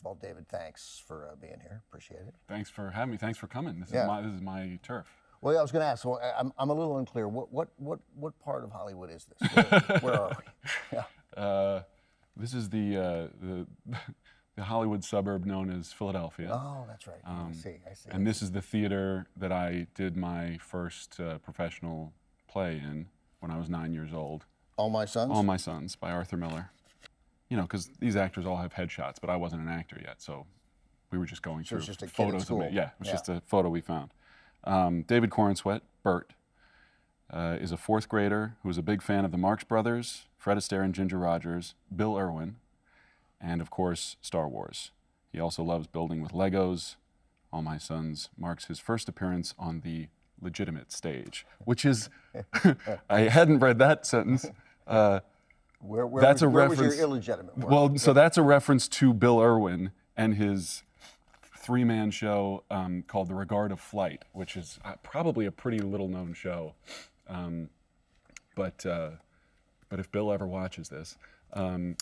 all, David, thanks for being here. Appreciate it. Thanks for having me. Thanks for coming. This is my turf. Well, yeah, I was going to ask. So I'm a little unclear. What part of Hollywood is this? Where are we? Yeah. This is the Hollywood suburb known as Philadelphia. Oh, that's right. I see. And this is the theater that I did my first professional play in when I was 9 years old. All My Sons? All My Sons by Arthur Miller. You know, because these actors all have headshots, but I wasn't an actor yet, so we were just going through just a photos kid at of me. Yeah, it was Yeah. just a photo we found. David Corenswet, Bert, is a fourth grader who is a big fan of the Marx Brothers, Fred Astaire and Ginger Rogers, Bill Irwin, and of course, Star Wars. He also loves building with Legos. All My Sons marks his first appearance on the legitimate stage, which is, I hadn't read that sentence. Where that's was, a where reference. was your illegitimate work? Well, so that's a reference to Bill Irwin and his three-man show called The Regard of Flight, which is probably a pretty little-known show. But if Bill ever watches this,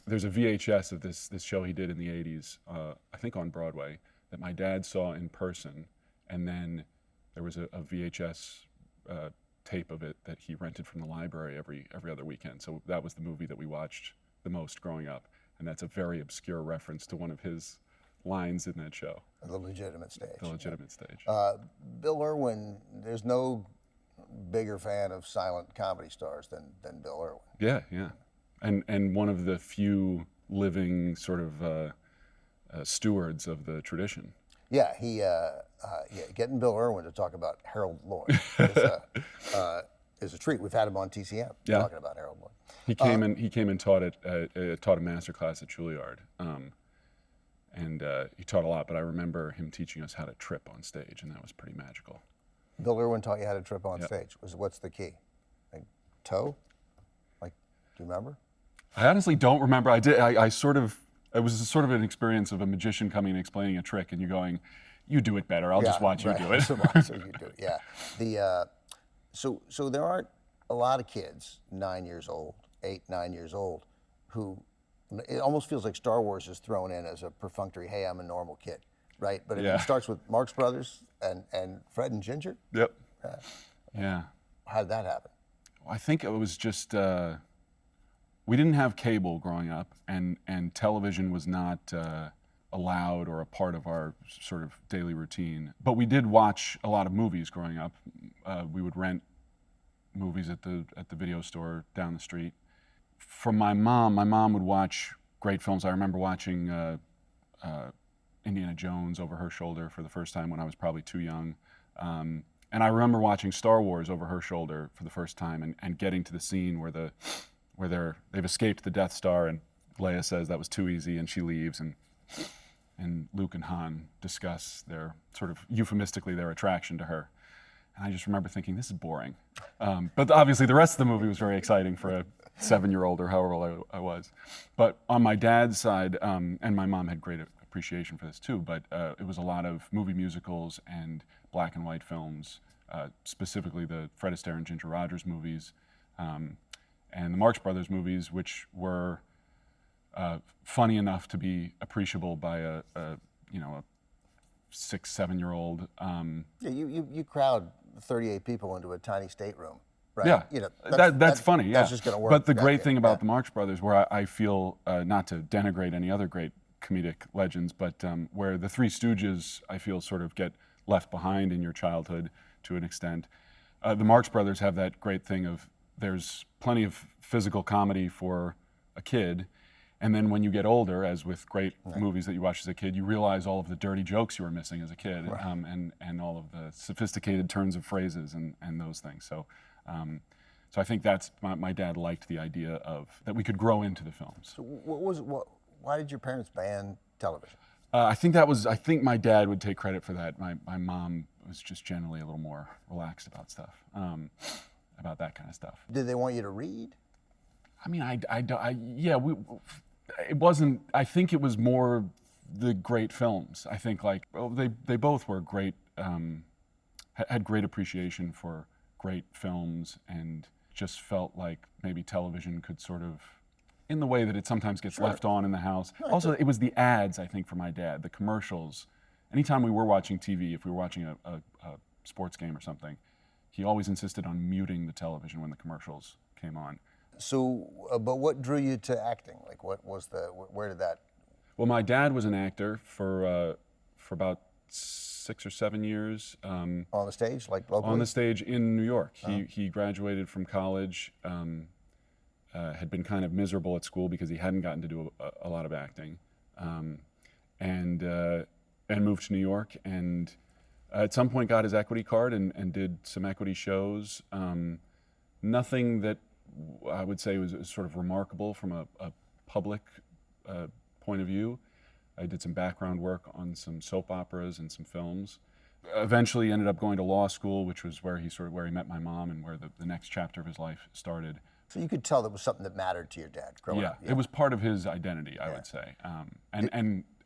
there's a VHS of this show he did in the 80s, I think on Broadway, that my dad saw in person, and then there was a VHS tape of it that he rented from the library every other weekend. So that was the movie that we watched the most growing up, and that's a very obscure reference to one of his lines in that show. The legitimate stage. The legitimate stage. Bill Irwin, there's no bigger fan of silent comedy stars than Bill Irwin. Yeah. And one of the few living sort of stewards of the tradition. Yeah, getting Bill Irwin to talk about Harold Lloyd is a treat. We've had him on TCM talking about Harold Lloyd. He came and taught a master class at Juilliard, and he taught a lot. But I remember him teaching us how to trip on stage, and that was pretty magical. Bill Irwin taught you how to trip on stage. What's the key? Like toe? Like, do you remember? I honestly don't remember. I did. I sort of. It was sort of an experience of a magician coming and explaining a trick, and you going, "You do it better. I'll just watch you do it." So you do it. Yeah. So there aren't a lot of kids 9 years old, 8, 9 years old, who it almost feels like Star Wars is thrown in as a perfunctory, "Hey, I'm a normal kid," right? But it starts with Marx Brothers and Fred and Ginger. Yep. Yeah. How did that happen? I think it was just. We didn't have cable growing up, and television was not allowed or a part of our sort of daily routine. But we did watch a lot of movies growing up. We would rent movies at the video store down the street. From my mom would watch great films. I remember watching Indiana Jones over her shoulder for the first time when I was probably too young. And I remember watching Star Wars over her shoulder for the first time and getting to the scene where they've escaped the Death Star, and Leia says that was too easy, and she leaves, and Luke and Han discuss their sort of euphemistically their attraction to her. And I just remember thinking, this is boring. But obviously the rest of the movie was very exciting for a 7-year-old or however old I was. But on my dad's side, and my mom had great appreciation for this too, but it was a lot of movie musicals and black and white films, specifically the Fred Astaire and Ginger Rogers movies. And the Marx Brothers movies, which were funny enough to be appreciable by a 6, 7-year-old. Yeah, you crowd 38 people into a tiny stateroom, right? Yeah, that's funny. Yeah, that's just going to work. But the great thing about the Marx Brothers, where I feel not to denigrate any other great comedic legends, but where the Three Stooges, I feel, sort of get left behind in your childhood to an extent. The Marx Brothers have that great thing of there's plenty of physical comedy for a kid, and then when you get older, as with great movies that you watch as a kid, you realize all of the dirty jokes you were missing as a kid, and all of the sophisticated turns of phrases and those things. So I think that's my dad liked the idea of that we could grow into the films. So why did your parents ban television? I think my dad would take credit for that. My mom was just generally a little more relaxed about stuff. About that kind of stuff. Did they want you to read? I mean, it wasn't, I think it was more the great films. I think they both were great, had great appreciation for great films, and just felt like maybe television could sort of in the way that it sometimes gets left on in the house. Also, it was the ads, I think, for my dad, the commercials. Anytime we were watching TV, if we were watching a sports game or something, he always insisted on muting the television when the commercials came on. So, but what drew you to acting? Like, where did that? Well, my dad was an actor for about 6 or 7 years. On the stage, like locally? On the stage in New York. He graduated from college, had been kind of miserable at school because he hadn't gotten to do a lot of acting, and moved to New York, and at some point got his equity card and did some equity shows. Nothing that I would say was sort of remarkable from a public point of view. I did some background work on some soap operas and some films. Eventually ended up going to law school, which was where he met my mom and where the next chapter of his life started. So you could tell that was something that mattered to your dad growing up. Yeah, it was part of his identity, I would say.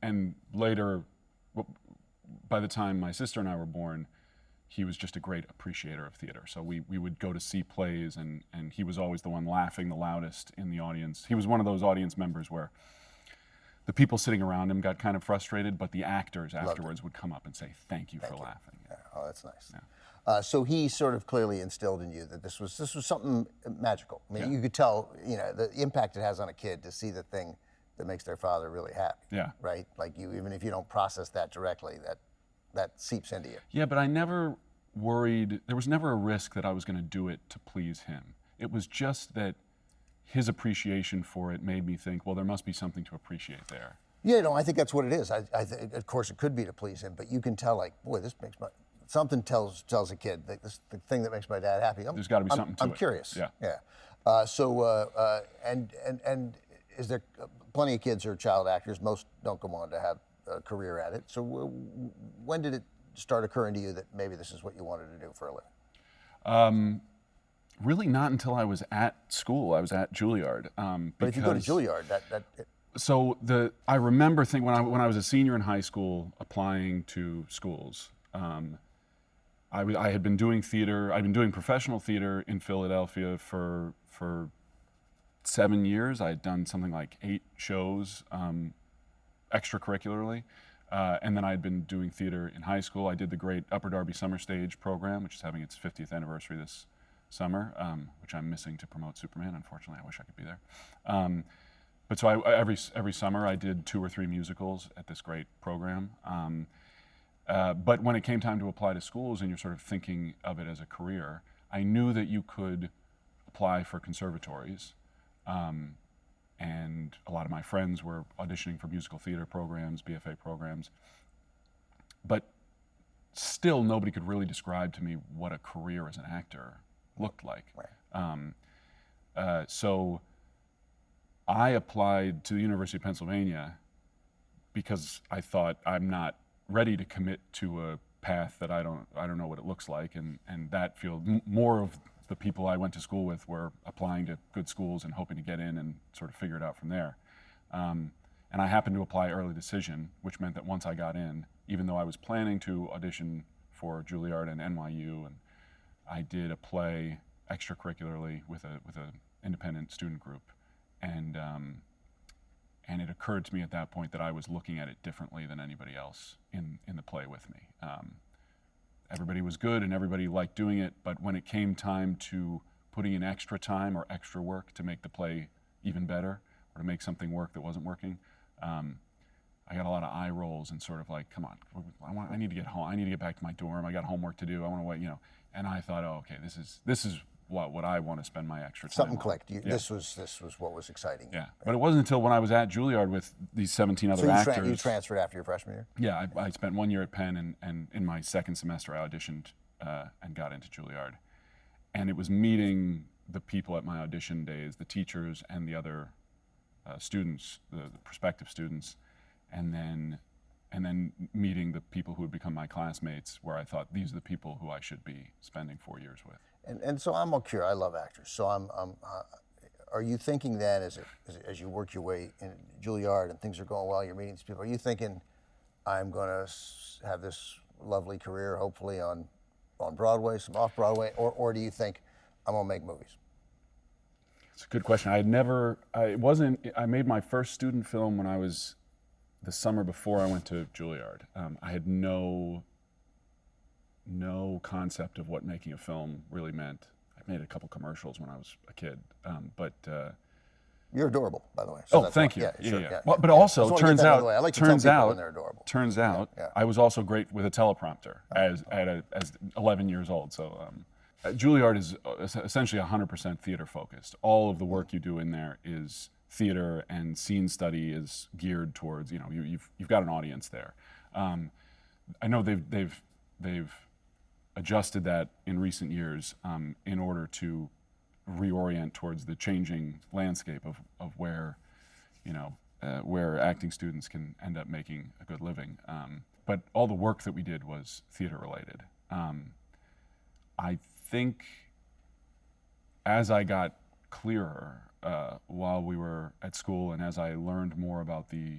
And later, by the time my sister and I were born, he was just a great appreciator of theater. So we would go to see plays, and he was always the one laughing the loudest in the audience. He was one of those audience members where the people sitting around him got kind of frustrated, but the actors afterwards would come up and say, "Thank you for laughing." Yeah. Oh, that's nice. Yeah. So he sort of clearly instilled in you that this was something magical. I mean, you could tell, the impact it has on a kid to see the thing that makes their father really happy. Yeah. Right? Like even if you don't process that directly, that seeps into you. Yeah, but I never worried. There was never a risk that I was going to do it to please him. It was just that his appreciation for it made me think, well, there must be something to appreciate there. Yeah, no, I think that's what it is. I think, of course, it could be to please him, but you can tell, like, boy, this makes something tells a kid that this the thing that makes my dad happy. There's got to be something to it. I'm curious. Yeah. Yeah. And is there plenty of kids who are child actors? Most don't go on to have a career at it. So when did it start occurring to you that maybe this is what you wanted to do for a living? Really not until I was at school. I was at Juilliard. But if you go to Juilliard, I remember thinking when I was a senior in high school applying to schools, I had been doing theater. I'd been doing professional theater in Philadelphia for 7 years. I had done something like 8 shows extracurricularly. And then I'd been doing theater in high school. I did the great Upper Darby Summer Stage program, which is having its 50th anniversary this summer, which I'm missing to promote Superman. Unfortunately, I wish I could be there. But so every summer I did 2 or 3 musicals at this great program. But when it came time to apply to schools and you're sort of thinking of it as a career, I knew that you could apply for conservatories. And a lot of my friends were auditioning for musical theater programs, BFA programs. But still nobody could really describe to me what a career as an actor looked like. Right. So I applied to the University of Pennsylvania because I thought I'm not ready to commit to a path that I don't know what it looks like, and that field, more of the people I went to school with were applying to good schools and hoping to get in and sort of figure it out from there. And I happened to apply early decision, which meant that once I got in, even though I was planning to audition for Juilliard and NYU, and I did a play extracurricularly with an independent student group, and it occurred to me at that point that I was looking at it differently than anybody else in the play with me. Everybody was good and everybody liked doing it, but when it came time to putting in extra time or extra work to make the play even better, or to make something work that wasn't working, I got a lot of eye rolls and sort of like, come on, I need to get home. I need to get back to my dorm. I got homework to do. I want to wait, And I thought, oh, okay, this is what I want to spend my extra time Something on. clicked. Yeah. This was what was exciting. Yeah, but it wasn't until when I was at Juilliard with these 17 other actors. You transferred after your freshman year? Yeah, I spent 1 year at Penn, and in my second semester I auditioned and got into Juilliard. And it was meeting the people at my audition days, the teachers and the other students, the prospective students, and then meeting the people who would become my classmates, where I thought these are the people who I should be spending 4 years with. And so I'm curious. I love actors. So are you thinking then, as you work your way in Juilliard and things are going well, you're meeting these people, are you thinking, I'm going to have this lovely career, hopefully on Broadway, some off Broadway, or do you think I'm going to make movies? It's a good question. I made my first student film when I was the summer before I went to Juilliard. I had no concept of what making a film really meant. I made a couple commercials when I was a kid, but You're adorable, by the way. So that's thank why. you. Yeah, sure, yeah. Well, but Yeah. also Just wanna get turns that out of out the way. I like to tell people when they're adorable. Turns out Yeah. I was also great with a teleprompter as 11 years old. So Juilliard is essentially 100% theater focused. All of the work you do in there is theater, and scene study is geared towards, you've got an audience there. I know they've adjusted that in recent years in order to reorient towards the changing landscape of where, where acting students can end up making a good living. But all the work that we did was theater related. I think as I got clearer while we were at school, and as I learned more about the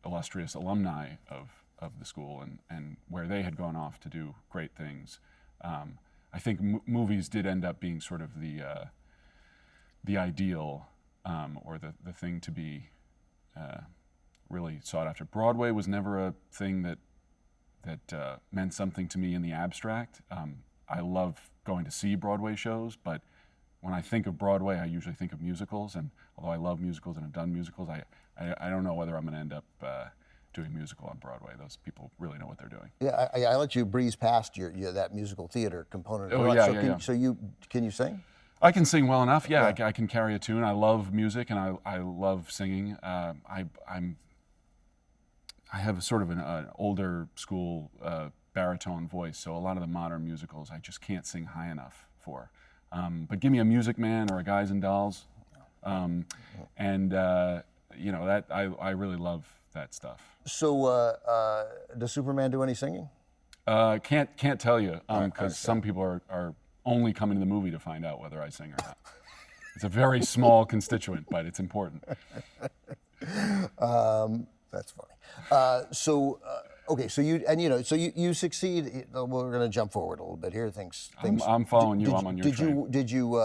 illustrious alumni of the school and where they had gone off to do great things, I think movies did end up being sort of the ideal or the thing to be really sought after. Broadway was never a thing that meant something to me in the abstract. I love going to see Broadway shows, but when I think of Broadway, I usually think of musicals, and although I love musicals and have done musicals, I don't know whether I'm going to end up doing musical on Broadway. Those people really know what they're doing. Yeah, I let you breeze past your that musical theater component. Oh, yeah, so yeah, can, yeah. So can you sing? I can sing well enough. Yeah, Yeah. I can carry a tune. I love music, and I love singing. I have sort of an older school baritone voice, so a lot of the modern musicals I just can't sing high enough for. But give me a Music Man or a Guys and Dolls, and that I really love that stuff. So does Superman do any singing? Can't tell you because right, some people are only coming to the movie to find out whether I sing or not. It's a very small constituent, but it's important. That's funny. Okay, so you succeed. We're going to jump forward a little bit here. I'm following you. I'm on your train. Did you?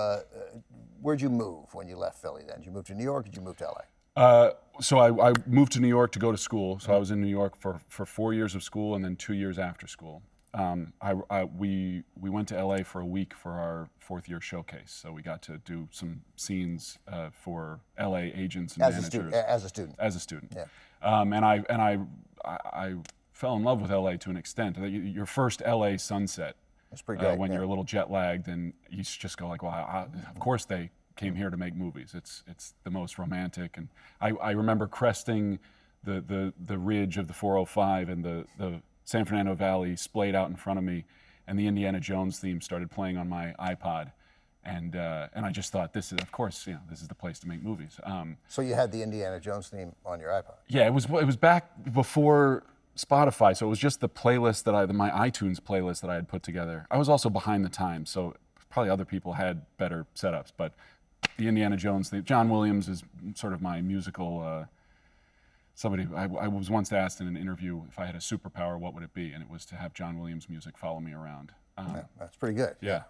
Where'd you move when you left Philly? Then did you move to New York? Or did you move to LA? So I moved to New York to go to school. So I was in New York for 4 years of school and then 2 years after school. We went to LA for a week for our fourth year showcase. So we got to do some scenes for LA agents and managers. As a student. As a student. Yeah. And I fell in love with LA to an extent. Your first LA sunset. That's pretty great. When you're a little jet lagged, and you just go like, well, of course they came here to make movies. It's the most romantic, and I remember cresting the ridge of the 405, and the San Fernando Valley splayed out in front of me, and the Indiana Jones theme started playing on my iPod, and I just thought, this is, of course, this is the place to make movies. So you had the Indiana Jones theme on your iPod? Yeah, it was back before Spotify, so it was just the playlist my iTunes playlist that I had put together. I was also behind the times, so probably other people had better setups, but the Indiana Jones theme, John Williams is sort of my musical, I was once asked in an interview if I had a superpower, what would it be? And it was to have John Williams music follow me around. Yeah, that's pretty good. Yeah.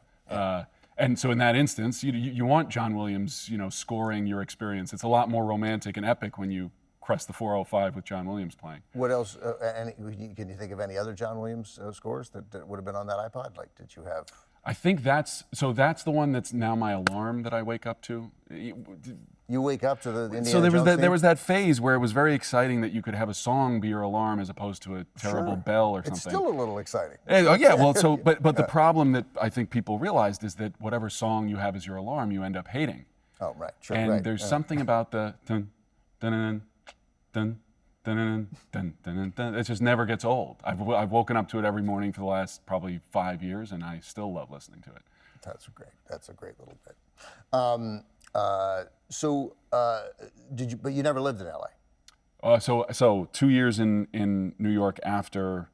And so in that instance, you want John Williams, scoring your experience. It's a lot more romantic and epic when you crest the 405 with John Williams playing. What else? Can you think of any other John Williams scores that would have been on that iPod? Like, did you have? I think that's the one that's now my alarm that I wake up to. You wake up to the Indiana So Jones there was that phase where it was very exciting that you could have a song be your alarm as opposed to a terrible bell or something. It's still a little exciting. Yeah, well, but the problem that I think people realized is that whatever song you have as your alarm, you end up hating. Oh, right, sure, And right. there's something about the dun dun dun dun dun dun dun dun. It just never gets old. I've woken up to it every morning for the last probably 5 years, and I still love listening to it. That's great. That's a great little bit. But you never lived in LA? So 2 years in New York after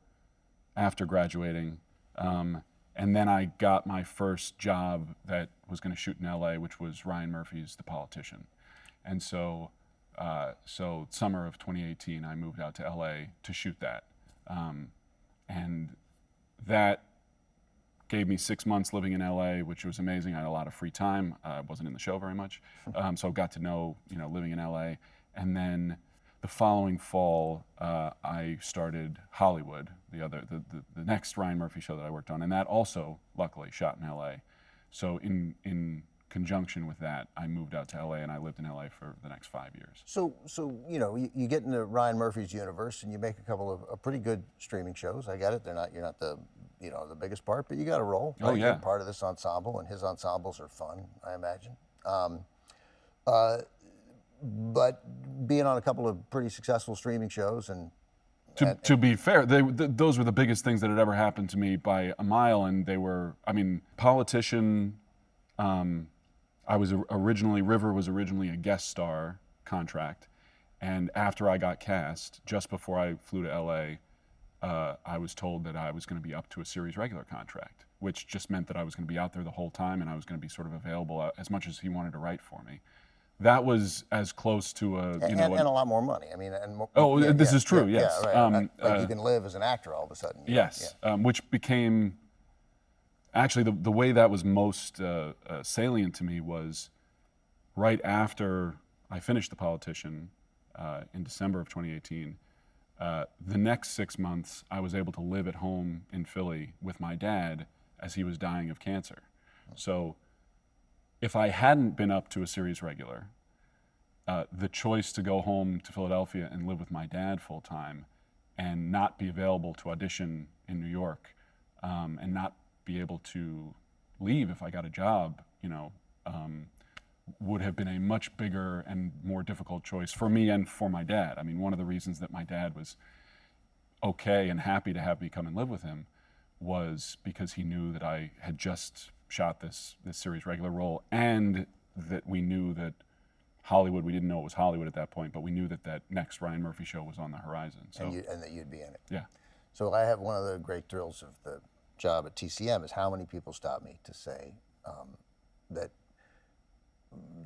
graduating, and then I got my first job that was going to shoot in LA, which was Ryan Murphy's The Politician, and so summer of 2018, I moved out to LA to shoot that, and that gave me 6 months living in LA, which was amazing. I had a lot of free time. I wasn't in the show very much, so got to know, living in LA. And then the following fall, I started Hollywood, the next Ryan Murphy show that I worked on, and that also luckily shot in LA. So in conjunction with that, I moved out to LA, and I lived in LA for the next 5 years. So you get into Ryan Murphy's universe, and you make a couple of pretty good streaming shows. I get it. You're not the the biggest part, but you got a role. Right? Oh yeah. You're part of this ensemble, and his ensembles are fun, I imagine. But being on a couple of pretty successful streaming shows, and to be fair, those were the biggest things that had ever happened to me by a mile, and they were, Politician. River was originally a guest star contract, and after I got cast, just before I flew to LA, I was told that I was going to be up to a series regular contract, which just meant that I was going to be out there the whole time, and I was going to be sort of available as much as he wanted to write for me. That was as close to and a lot more money. This is true. Yes. Yeah, right. Like you can live as an actor all of a sudden. Yes. Which became actually the way that was most salient to me was right after I finished The Politician in December of 2018. The next 6 months, I was able to live at home in Philly with my dad as he was dying of cancer. So if I hadn't been up to a series regular, the choice to go home to Philadelphia and live with my dad full time and not be available to audition in New York and not be able to leave if I got a job, would have been a much bigger and more difficult choice for me and for my dad. One of the reasons that my dad was okay and happy to have me come and live with him was because he knew that I had just shot this series regular role, and that we knew that Hollywood, we didn't know it was Hollywood at that point, but we knew that next Ryan Murphy show was on the horizon. So, and that you'd be in it. Yeah. So I have one of the great thrills of the job at TCM is how many people stop me to say that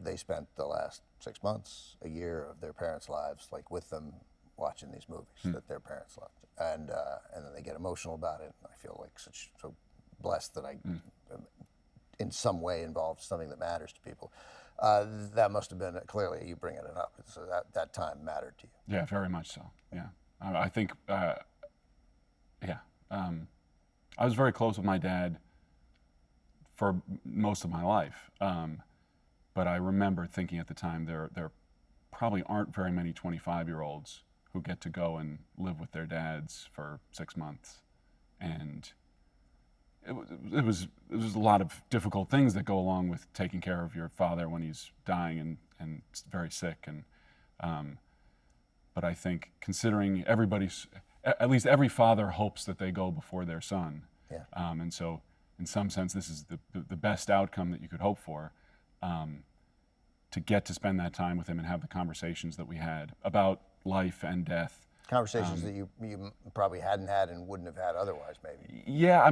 they spent the last 6 months, a year of their parents' lives, like with them watching these movies that their parents loved, and then they get emotional about it. And I feel like so blessed that I, in some way, involved something that matters to people. That must have been clearly you bringing it up. So that time mattered to you. Yeah, very much so. Yeah, I think. I was very close with my dad for most of my life. But I remember thinking at the time there probably aren't very many 25-year-olds who get to go and live with their dads for 6 months, and it was a lot of difficult things that go along with taking care of your father when he's dying and very sick. And but I think considering at least every father hopes that they go before their son, and so in some sense this is the best outcome that you could hope for. To get to spend that time with him and have the conversations that we had about life and death. Conversations that you probably hadn't had and wouldn't have had otherwise, maybe. Yeah,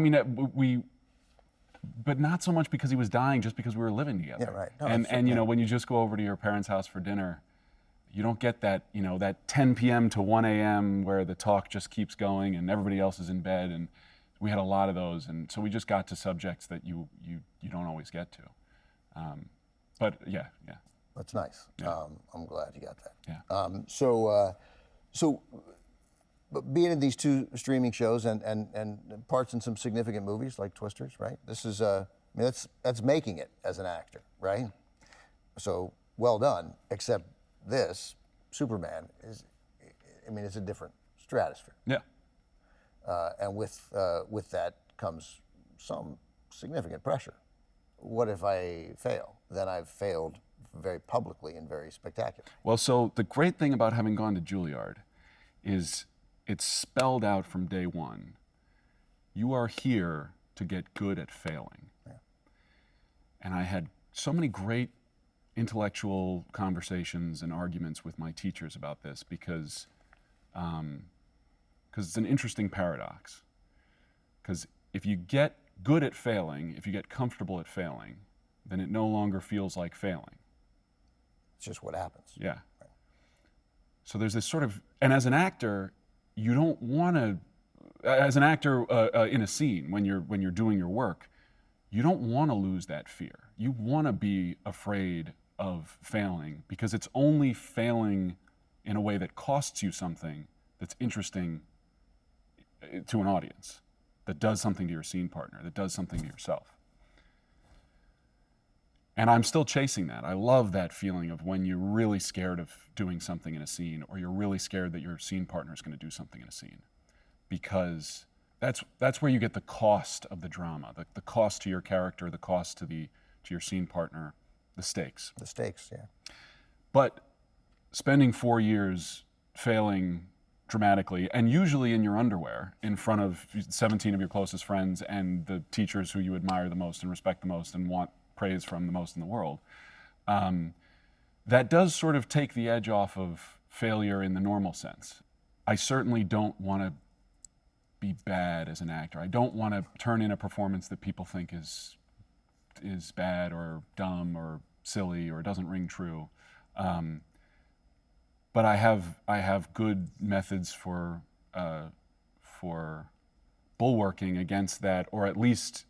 but not so much because he was dying, just because we were living together. Yeah, right. No, and when you just go over to your parents' house for dinner, you don't get that, that 10 p.m. to 1 a.m. where the talk just keeps going and everybody else is in bed, and we had a lot of those, and so we just got to subjects that you don't always get to. But yeah. That's nice. Yeah. I'm glad you got that. Yeah. But being in these two streaming shows and parts in some significant movies like Twisters, right? This is that's making it as an actor, right? So well done. Except this Superman is, it's a different stratosphere. Yeah. And with that comes some significant pressure. What if I fail? Then I've failed very publicly and very spectacular. Well, so the great thing about having gone to Juilliard is it's spelled out from day one. You are here to get good at failing. Yeah. And I had so many great intellectual conversations and arguments with my teachers about this because it's an interesting paradox. Because if you get good at failing, if you get comfortable at failing, then it no longer feels like failing. It's just what happens. Yeah. Right. So there's this sort of, and as an actor, you don't want to as an actor in a scene, when you're doing your work, you don't want to lose that fear. You want to be afraid of failing, because it's only failing in a way that costs you something that's interesting to an audience, that does something to your scene partner, that does something to yourself. And I'm still chasing that. I love that feeling of when you're really scared of doing something in a scene, or you're really scared that your scene partner is going to do something in a scene, because that's where you get the cost of the drama, the cost to your character, the cost to your scene partner, the stakes. The stakes, yeah. But spending 4 years failing dramatically, and usually in your underwear, in front of 17 of your closest friends and the teachers who you admire the most and respect the most and want praise from the most in the world, that does sort of take the edge off of failure in the normal sense. I certainly don't want to be bad as an actor. I don't want to turn in a performance that people think is bad or dumb or silly or doesn't ring true. But I have good methods for bulwarking against that, or at least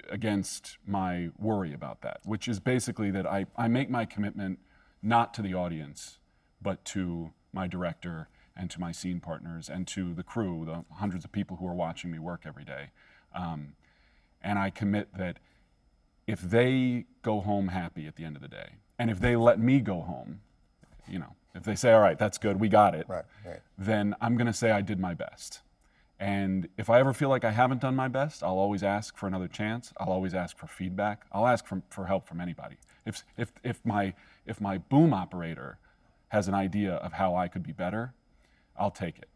against my worry about that, which is basically that I make my commitment not to the audience, but to my director and to my scene partners and to the crew, the hundreds of people who are watching me work every day. And I commit that if they go home happy at the end of the day, and if they let me go home, if they say, all right, that's good, we got it, Right. then I'm going to say I did my best. And if I ever feel like I haven't done my best, I'll always ask for another chance. I'll always ask for feedback. I'll ask for help from anybody. If my boom operator has an idea of how I could be better, I'll take it.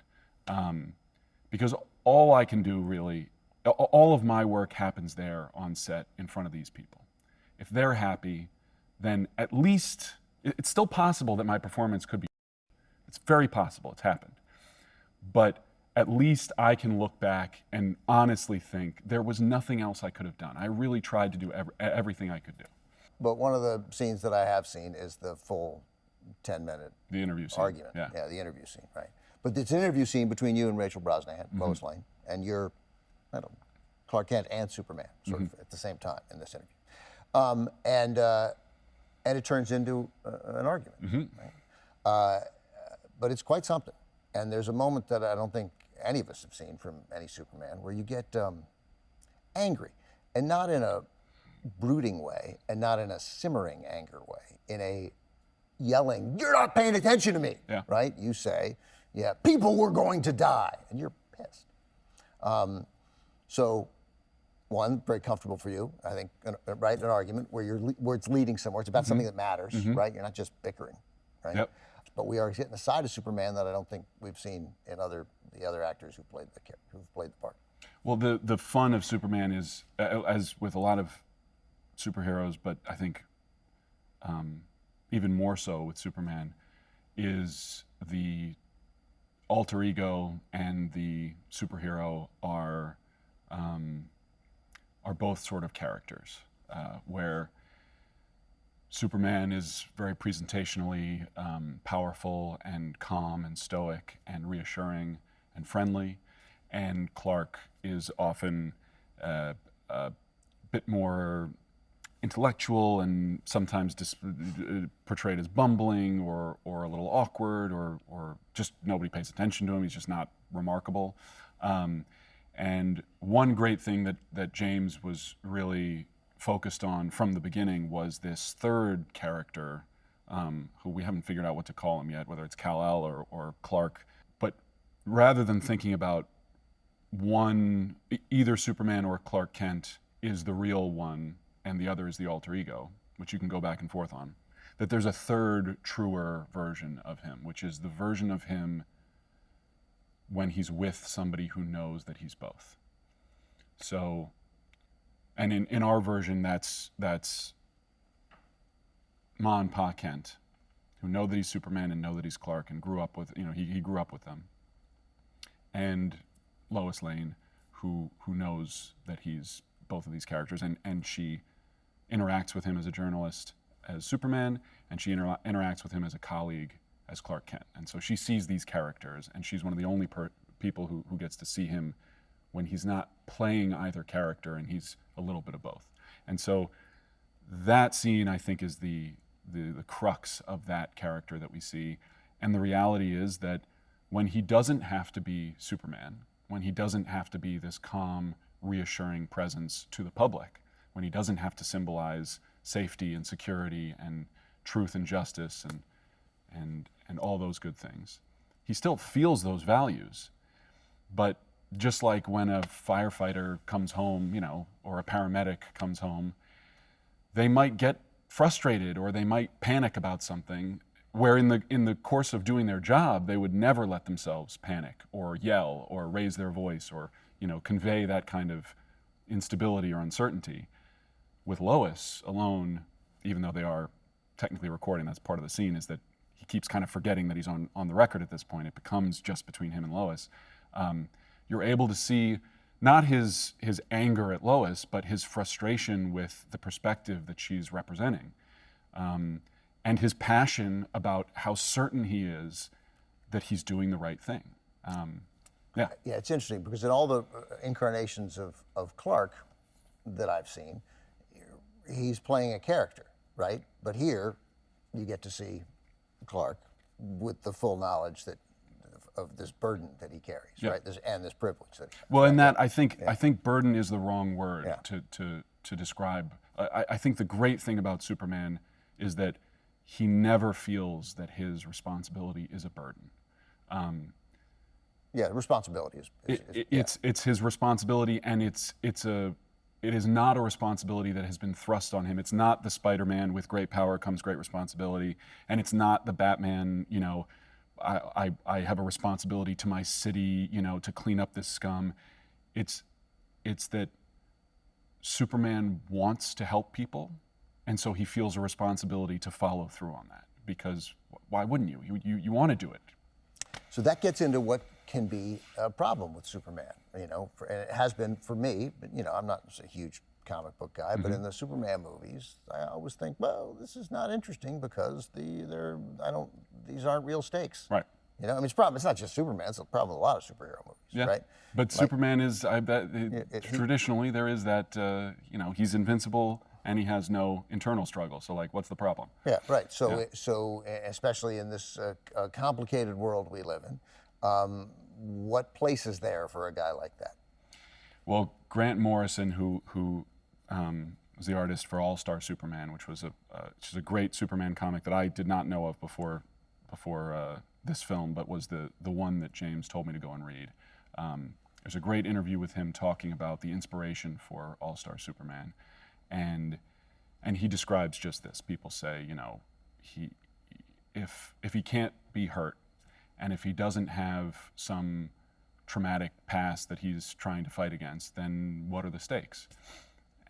Because all I can do really, all of my work happens there on set in front of these people. If they're happy, then at least, it's still possible that my performance could be, it's very possible, it's happened. But at least I can look back and honestly think there was nothing else I could have done. I really tried to do everything I could do. But one of the scenes that I have seen is the full 10-minute The interview scene. argument. Yeah. The interview scene, right. But it's an interview scene between you and Rachel Brosnahan, Lois Lane, and you're, Clark Kent and Superman, sort of at the same time in this interview. And it turns into an argument, right? But it's quite something. And there's a moment that I don't think any of us have seen from any Superman where you get angry, and not in a brooding way, and not in a simmering anger way, in a yelling, "You're not paying attention to me," right? You say, "Yeah, people were going to die," and you're pissed. So, one, very comfortable for you, I think, right? An argument where it's leading somewhere. It's about something that matters, right? You're not just bickering, right? Yep. But we are getting a side of Superman that I don't think we've seen in the other actors who've played the part. Well, the fun of Superman is, as with a lot of superheroes, but I think even more so with Superman, is the alter ego and the superhero are both sort of characters, where Superman is very presentationally powerful and calm and stoic and reassuring and friendly, and Clark is often a bit more intellectual and sometimes portrayed as bumbling or a little awkward or just nobody pays attention to him. He's just not remarkable. And one great thing that James was really focused on from the beginning was this third character, who we haven't figured out what to call him yet, whether it's Kal-El or Clark. But rather than thinking about one, either Superman or Clark Kent is the real one and the other is the alter ego, which you can go back and forth on, that there's a third, truer version of him, which is the version of him when he's with somebody who knows that he's both. So, and in our version, that's Ma and Pa Kent, who know that he's Superman and know that he's Clark and grew up with, he grew up with them. And Lois Lane, who knows that he's both of these characters, and she interacts with him as a journalist as Superman, and she interacts with him as a colleague as Clark Kent. And so she sees these characters, and she's one of the only people who gets to see him when he's not playing either character and he's a little bit of both. And so that scene, I think, is the crux of that character that we see. And the reality is that when he doesn't have to be Superman, when he doesn't have to be this calm, reassuring presence to the public, when he doesn't have to symbolize safety and security and truth and justice and all those good things, he still feels those values. But just like when a firefighter comes home, or a paramedic comes home, they might get frustrated or they might panic about something, where in the course of doing their job, they would never let themselves panic or yell or raise their voice or convey that kind of instability or uncertainty. With Lois alone, even though they are technically recording, that's part of the scene, is that he keeps kind of forgetting that he's on the record at this point. It becomes just between him and Lois. You're able to see not his anger at Lois, but his frustration with the perspective that she's representing. And his passion about how certain he is that he's doing the right thing. Yeah, it's interesting because in all the incarnations of Clark that I've seen, he's playing a character, right? But here, you get to see Clark with the full knowledge of this burden that he carries, right? And this privilege that he has. Well, and that I think burden is the wrong word to describe. I think the great thing about Superman is that he never feels that his responsibility is a burden. Responsibility is it's his responsibility, and it is not a responsibility that has been thrust on him. It's not the Spider-Man with great power comes great responsibility, and it's not the Batman, I have a responsibility to my city, to clean up this scum. It's that Superman wants to help people, and so he feels a responsibility to follow through on that, because why wouldn't you? You want to do it. So that gets into what can be a problem with Superman, and it has been for me, but I'm not a huge comic book guy, but in the Superman movies, I always think, well, this is not interesting because these aren't real stakes. Right. It's a problem. It's not just Superman. It's a problem with a lot of superhero movies, right? But Superman is, I bet, traditionally there is that, he's invincible and he has no internal struggle. So, what's the problem? Yeah, right. So especially in this complicated world we live in, what place is there for a guy like that? Well, Grant Morrison, who was the artist for All-Star Superman, which was a great Superman comic that I did not know of before this film, but was the one that James told me to go and read. There's a great interview with him talking about the inspiration for All-Star Superman, and he describes just this. People say, if he can't be hurt, and if he doesn't have some traumatic past that he's trying to fight against, then what are the stakes?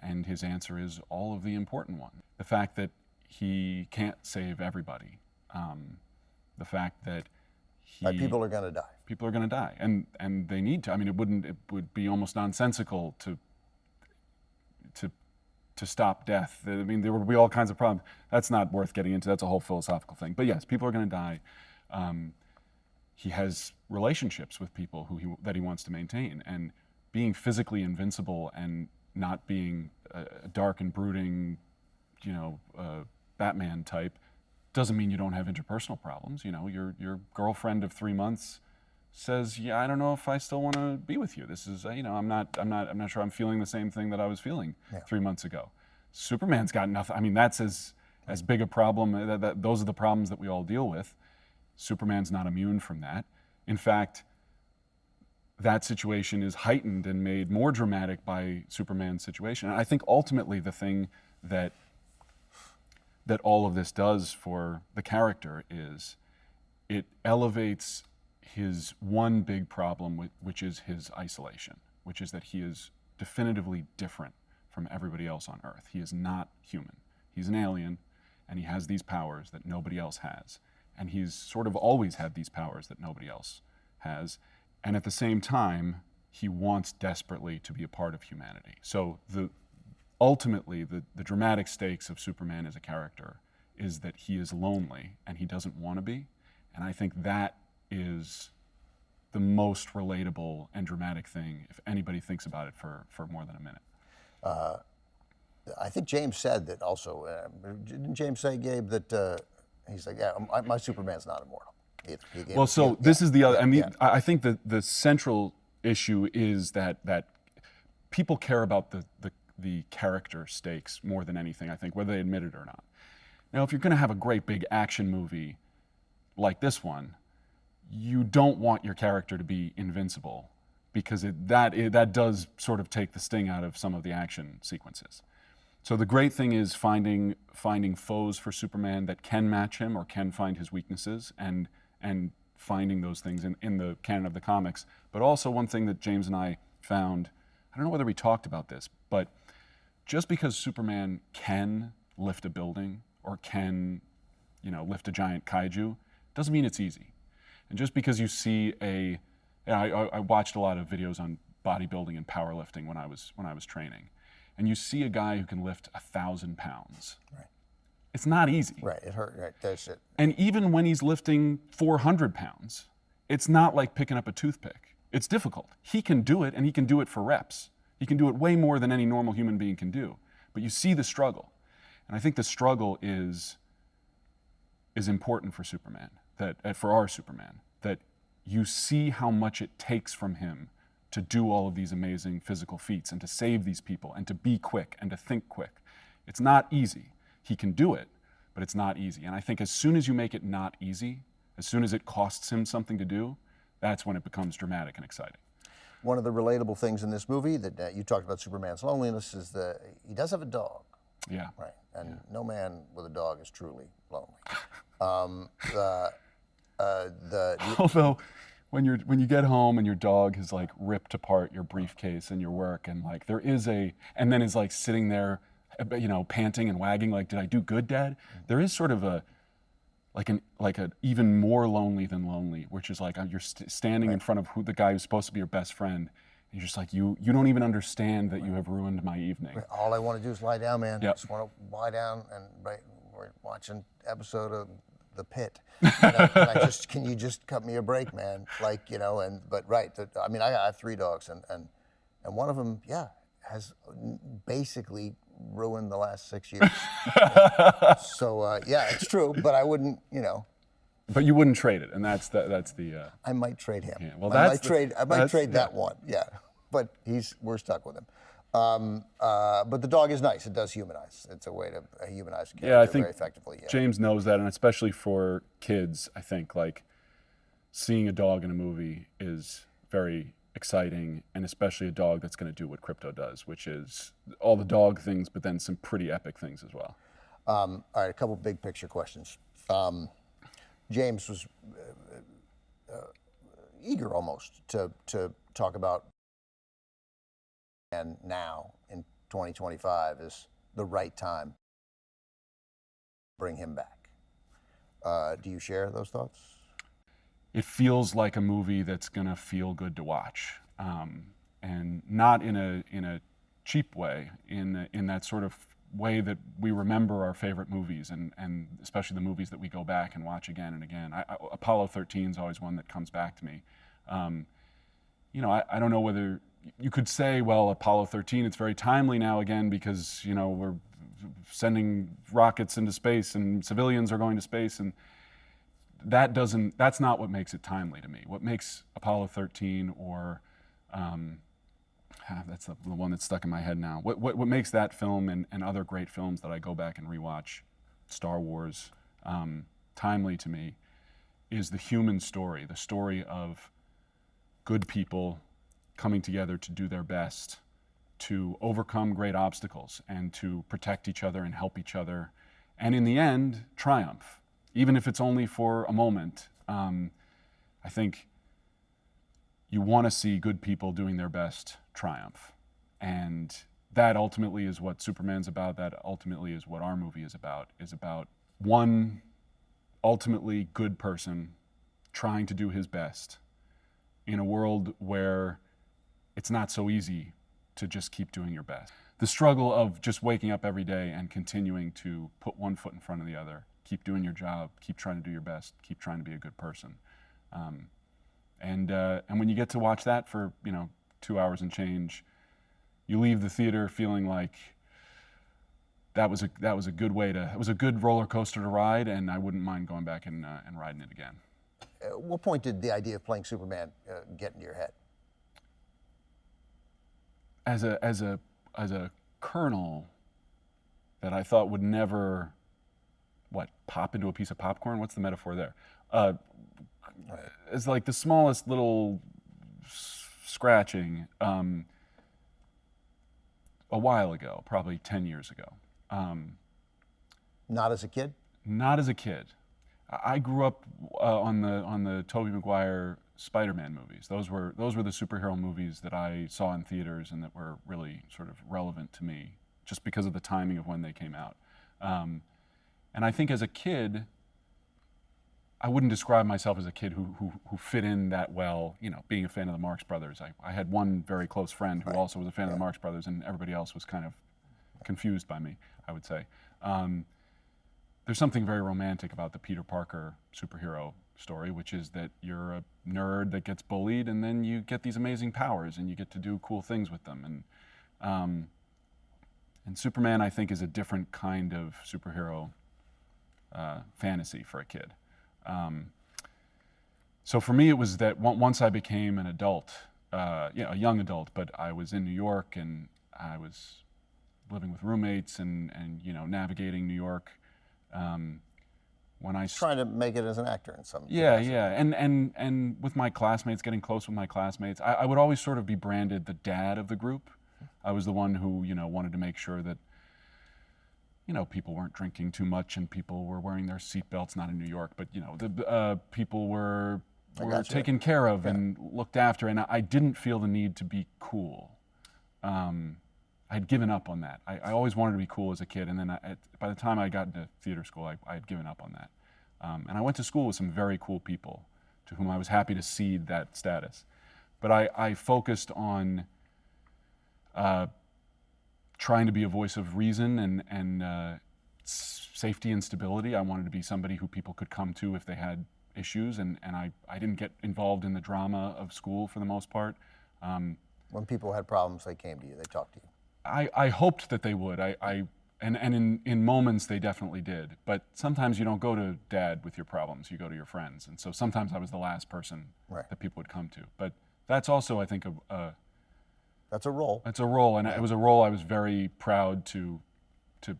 And his answer is all of the important ones. The fact that he can't save everybody. The fact that people are going to die. People are going to die, and they need to. I mean, it would be almost nonsensical to stop death. I mean, there would be all kinds of problems. That's not worth getting into. That's a whole philosophical thing. But yes, people are going to die. He has relationships with people that he wants to maintain, and being physically invincible and not being a dark and brooding, Batman type doesn't mean you don't have interpersonal problems. Your girlfriend of 3 months says, "Yeah, I don't know if I still want to be with you. This is, I'm not sure I'm feeling the same thing that I was feeling 3 months ago." Superman's got nothing. I mean, that's as big a problem. Those are the problems that we all deal with. Superman's not immune from that. In fact, that situation is heightened and made more dramatic by Superman's situation. And I think ultimately the thing that all of this does for the character is it elevates his one big problem, which is his isolation, which is that he is definitively different from everybody else on Earth. He is not human. He's an alien, and he has these powers that nobody else has. And he's sort of always had these powers that nobody else has. And at the same time, he wants desperately to be a part of humanity. So ultimately, the dramatic stakes of Superman as a character is that he is lonely and he doesn't want to be. And I think that is the most relatable and dramatic thing if anybody thinks about it for more than a minute. I think James said that also. Didn't James say, Gabe, that he's like, yeah, my Superman's not immortal. Well, so this is the other. I mean, I think that the central issue is that people care about the character stakes more than anything, I think, whether they admit it or not. Now, if you're going to have a great big action movie like this one, you don't want your character to be invincible, because that does sort of take the sting out of some of the action sequences. So the great thing is finding foes for Superman that can match him or can find his weaknesses, and finding those things in the canon of the comics. But also one thing that James and I found, I don't know whether we talked about this, but just because Superman can lift a building or can, lift a giant kaiju, doesn't mean it's easy. And just because you see I watched a lot of videos on bodybuilding and powerlifting when I was training, and you see a guy who can lift 1,000 pounds. Right. It's not easy. Right, it hurt. Right, that's it. And even when he's lifting 400 pounds, it's not like picking up a toothpick. It's difficult. He can do it, and he can do it for reps. He can do it way more than any normal human being can do. But you see the struggle. And I think the struggle is important for Superman, for our Superman, that you see how much it takes from him to do all of these amazing physical feats and to save these people and to be quick and to think quick. It's not easy. He can do it, but it's not easy. And I think as soon as you make it not easy, as soon as it costs him something to do, that's when it becomes dramatic and exciting. One of the relatable things in this movie that you talked about Superman's loneliness is he does have a dog. Yeah. Right. And no man with a dog is truly lonely. Although, when you get home and your dog has like ripped apart your briefcase and your work, and like and then is like sitting there, panting and wagging like, did I do good, Dad? There is sort of a even more lonely than lonely, which is like you're standing in front of the guy who's supposed to be your best friend. And you're just like, you don't even understand that you have ruined my evening. All I want to do is lie down, man. Yep. Just want to lie down, and we're watching episode of The Pit. Can you just cut me a break, man? I have 3 dogs, and one of them, has basically ruined the last 6 years. So it's true, but I wouldn't, But you wouldn't trade it, and that's the. I might trade him. Yeah, well, I might trade that one. Yeah, but we're stuck with him. But the dog is nice. It does humanize. It's a way to humanize a character I think very effectively. Yeah. James knows that, and especially for kids, I think like seeing a dog in a movie is very exciting, and especially a dog that's going to do what Crypto does, which is all the dog things, but then some pretty epic things as well. All right, a couple big picture questions. James was eager almost to talk about, and now in 2025 is the right time to bring him back. Do you share those thoughts? It feels like a movie that's gonna feel good to watch, and not in a cheap way, in that sort of way that we remember our favorite movies, and especially the movies that we go back and watch again and again. Apollo 13 is always one that comes back to me. I don't know whether you could say, well, Apollo 13, it's very timely now again because we're sending rockets into space and civilians are going to space, and that's not what makes it timely to me. What makes Apollo 13 or that's the one that's stuck in my head now. What makes that film and other great films that I go back and rewatch, Star Wars, timely to me, is the human story, the story of good people coming together to do their best, to overcome great obstacles and to protect each other and help each other, and in the end, triumph, even if it's only for a moment. I think you want to see good people doing their best triumph. And that ultimately is what Superman's about. That ultimately is what our movie is about one ultimately good person trying to do his best in a world where it's not so easy to just keep doing your best. The struggle of just waking up every day and continuing to put one foot in front of the other, keep doing your job, keep trying to do your best, keep trying to be a good person. And when you get to watch that for 2 hours and change, you leave the theater feeling like that was a good way to, it was a good roller coaster to ride, and I wouldn't mind going back and riding it again. At what point did the idea of playing Superman get into your head? As a kernel that I thought would never, pop into a piece of popcorn? What's the metaphor there? It's like the smallest little scratching a while ago, probably 10 years ago. Not as a kid? Not as a kid. I grew up on the Tobey Maguire Spider-Man movies. Those were the superhero movies that I saw in theaters and that were really sort of relevant to me, just because of the timing of when they came out. And I think as a kid, I wouldn't describe myself as a kid who fit in that well, being a fan of the Marx Brothers. I had one very close friend who also was a fan of the Marx Brothers, and everybody else was kind of confused by me, I would say. There's something very romantic about the Peter Parker superhero story, which is that you're a nerd that gets bullied, and then you get these amazing powers, and you get to do cool things with them. And Superman, I think, is a different kind of superhero fantasy for a kid. So for me, it was that once I became an adult, a young adult, but I was in New York, and I was living with roommates and navigating New York. When I Trying to make it as an actor in some capacity. And with my classmates, getting close with my classmates, I would always sort of be branded the dad of the group. I was the one who wanted to make sure that people weren't drinking too much and people were wearing their seatbelts, not in New York, but the people were taken care of and looked after, and I didn't feel the need to be cool. I'd given up on that. I always wanted to be cool as a kid, and then by the time I got into theater school, I had given up on that. And I went to school with some very cool people to whom I was happy to cede that status. But I focused on trying to be a voice of reason and safety and stability. I wanted to be somebody who people could come to if they had issues, and I didn't get involved in the drama of school for the most part. When people had problems, they came to you, they talked to you. I hoped that they would. And in moments they definitely did. But sometimes you don't go to dad with your problems, you go to your friends. And so sometimes I was the last person that people would come to. But that's also, I think, that's a role. It's a role, and it was a role I was very proud to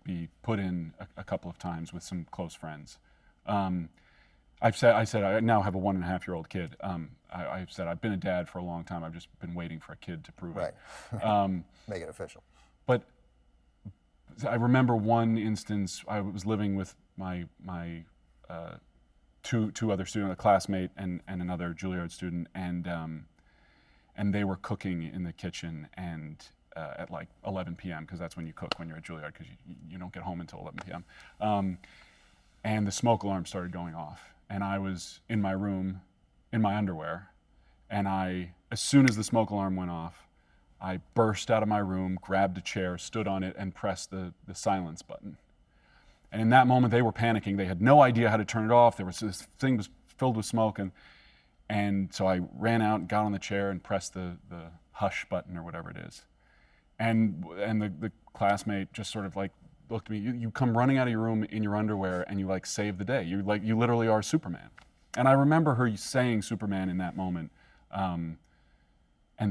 be put in a couple of times with some close friends. I said I now have a 1.5-year-old kid. I've said I've been a dad for a long time. I've just been waiting for a kid to prove it. Make it official. But I remember one instance. I was living with my two other students, a classmate and another Juilliard student, and they were cooking in the kitchen and at like 11 p.m. because that's when you cook when you're at Juilliard, because you don't get home until 11 p.m. And the smoke alarm started going off, and I was in my room in my underwear, and as soon as the smoke alarm went off, I burst out of my room, grabbed a chair, stood on it, and pressed the silence button. And in that moment, they were panicking. They had no idea how to turn it off. This thing was filled with smoke, and so I ran out and got on the chair and pressed the hush button or whatever it is. And the classmate just sort of like looked at me. You come running out of your room in your underwear and you like save the day. You literally are Superman. And I remember her saying Superman in that moment, and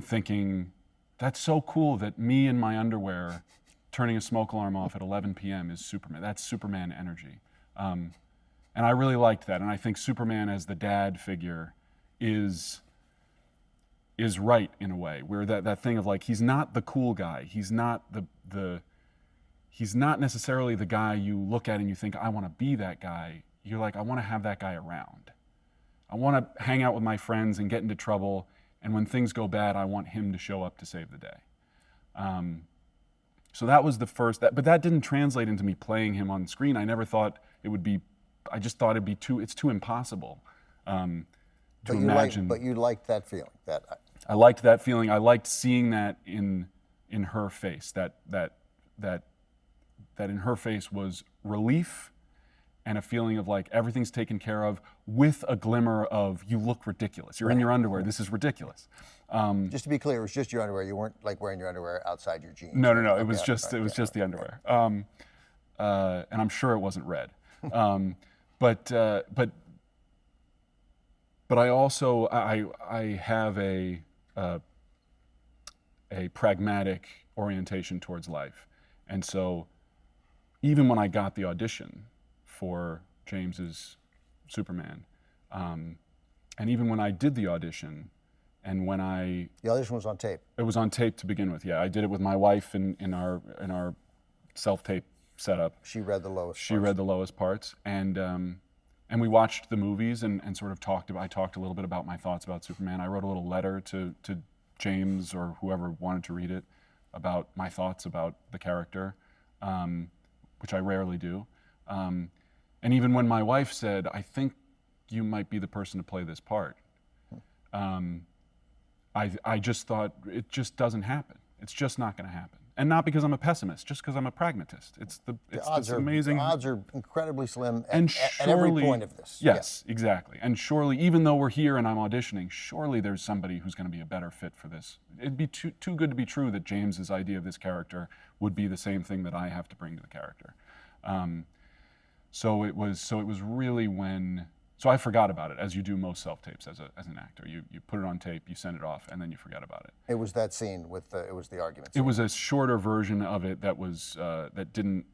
thinking, that's so cool that me in my underwear turning a smoke alarm off at 11 p.m. is Superman. That's Superman energy. And I really liked that. And I think Superman as the dad figure is right in a way, where that thing of like, he's not the cool guy. He's not he's not necessarily the guy you look at and you think, I want to be that guy. You're like, I want to have that guy around. I want to hang out with my friends and get into trouble. And when things go bad, I want him to show up to save the day. So that was the first, but that didn't translate into me playing him on screen. I never thought it would be, I just thought it's too impossible to imagine. But you liked that feeling. I liked that feeling. I liked seeing that in her face, that in her face was relief and a feeling of like everything's taken care of with a glimmer of you look ridiculous. You're in your underwear. This is ridiculous. Just to be clear, it was just your underwear. You weren't like wearing your underwear outside your jeans. No. Okay, It was just the underwear, and I'm sure it wasn't red. But I also I have a pragmatic orientation towards life, and so even when I got the audition for James's Superman, and even when I did the audition, and when the audition was on tape. It was on tape to begin with. Yeah, I did it with my wife in our self-tape setup. She read the lowest. She read the lowest parts, and we watched the movies and sort of I talked a little bit about my thoughts about Superman. I wrote a little letter to James or whoever wanted to read it about my thoughts about the character, which I rarely do. And even when my wife said, "I think you might be the person to play this part," I just thought it just doesn't happen. It's just not going to happen. And not because I'm a pessimist, just because I'm a pragmatist. It's amazing. The odds are incredibly slim and at every point of this. Yes, exactly. And surely, even though we're here and I'm auditioning, surely there's somebody who's going to be a better fit for this. It'd be too good to be true that James's idea of this character would be the same thing that I have to bring to the character. So it was really when. So I forgot about it, as you do most self-tapes as an actor. You put it on tape, you send it off, and then you forget about it. It was that scene it was the argument scene. It was a shorter version of it that was that didn't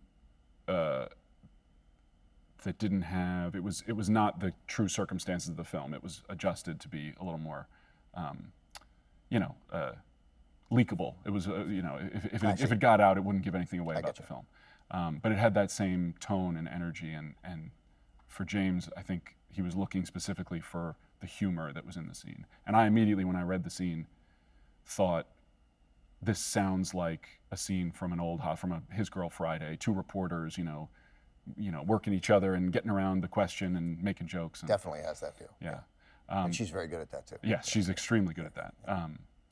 have. It was not the true circumstances of the film. It was adjusted to be a little more, leakable. It was if it got out, it wouldn't give anything away about the film. But it had that same tone and energy, and for James, I think he was looking specifically for the humor that was in the scene. And I immediately, when I read the scene, thought, this sounds like a scene from His Girl Friday, two reporters, working each other and getting around the question and making jokes. And, definitely has that feel. Yeah. And she's very good at that too. Yes, she's extremely good at that.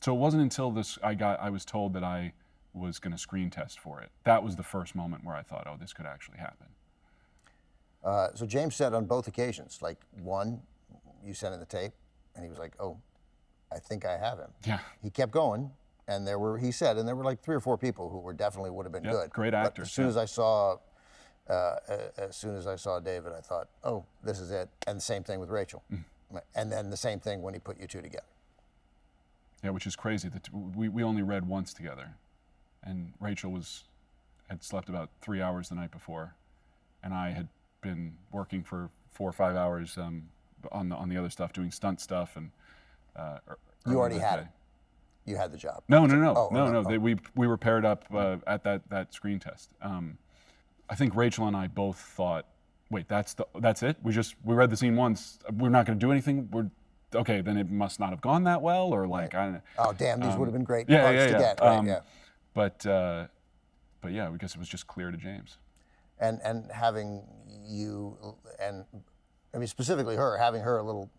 So it wasn't until I was told that I was going to screen test for it. That was the first moment where I thought, oh, this could actually happen. So James said on both occasions, like one, you sent in the tape, and he was like, "Oh, I think I have him." Yeah. He kept going, and there were like 3 or 4 people who definitely would have been good. Great actors. But as soon as I saw David, I thought, "Oh, this is it." And the same thing with Rachel, and then the same thing when he put you two together. Yeah, which is crazy. That we only read once together, and Rachel had slept about 3 hours the night before, and I had been working for 4 or 5 hours on the other stuff, doing stunt stuff, and you already had it. You had the job. No. We were paired up at that screen test. I think Rachel and I both thought, wait, that's it? We read the scene once. We're not going to do anything. Okay, then it must not have gone that well, or like I don't know. Oh damn, these would have been great parts to get. Right, But yeah, I guess it was just clear to James. And having you, and I mean specifically having her a little,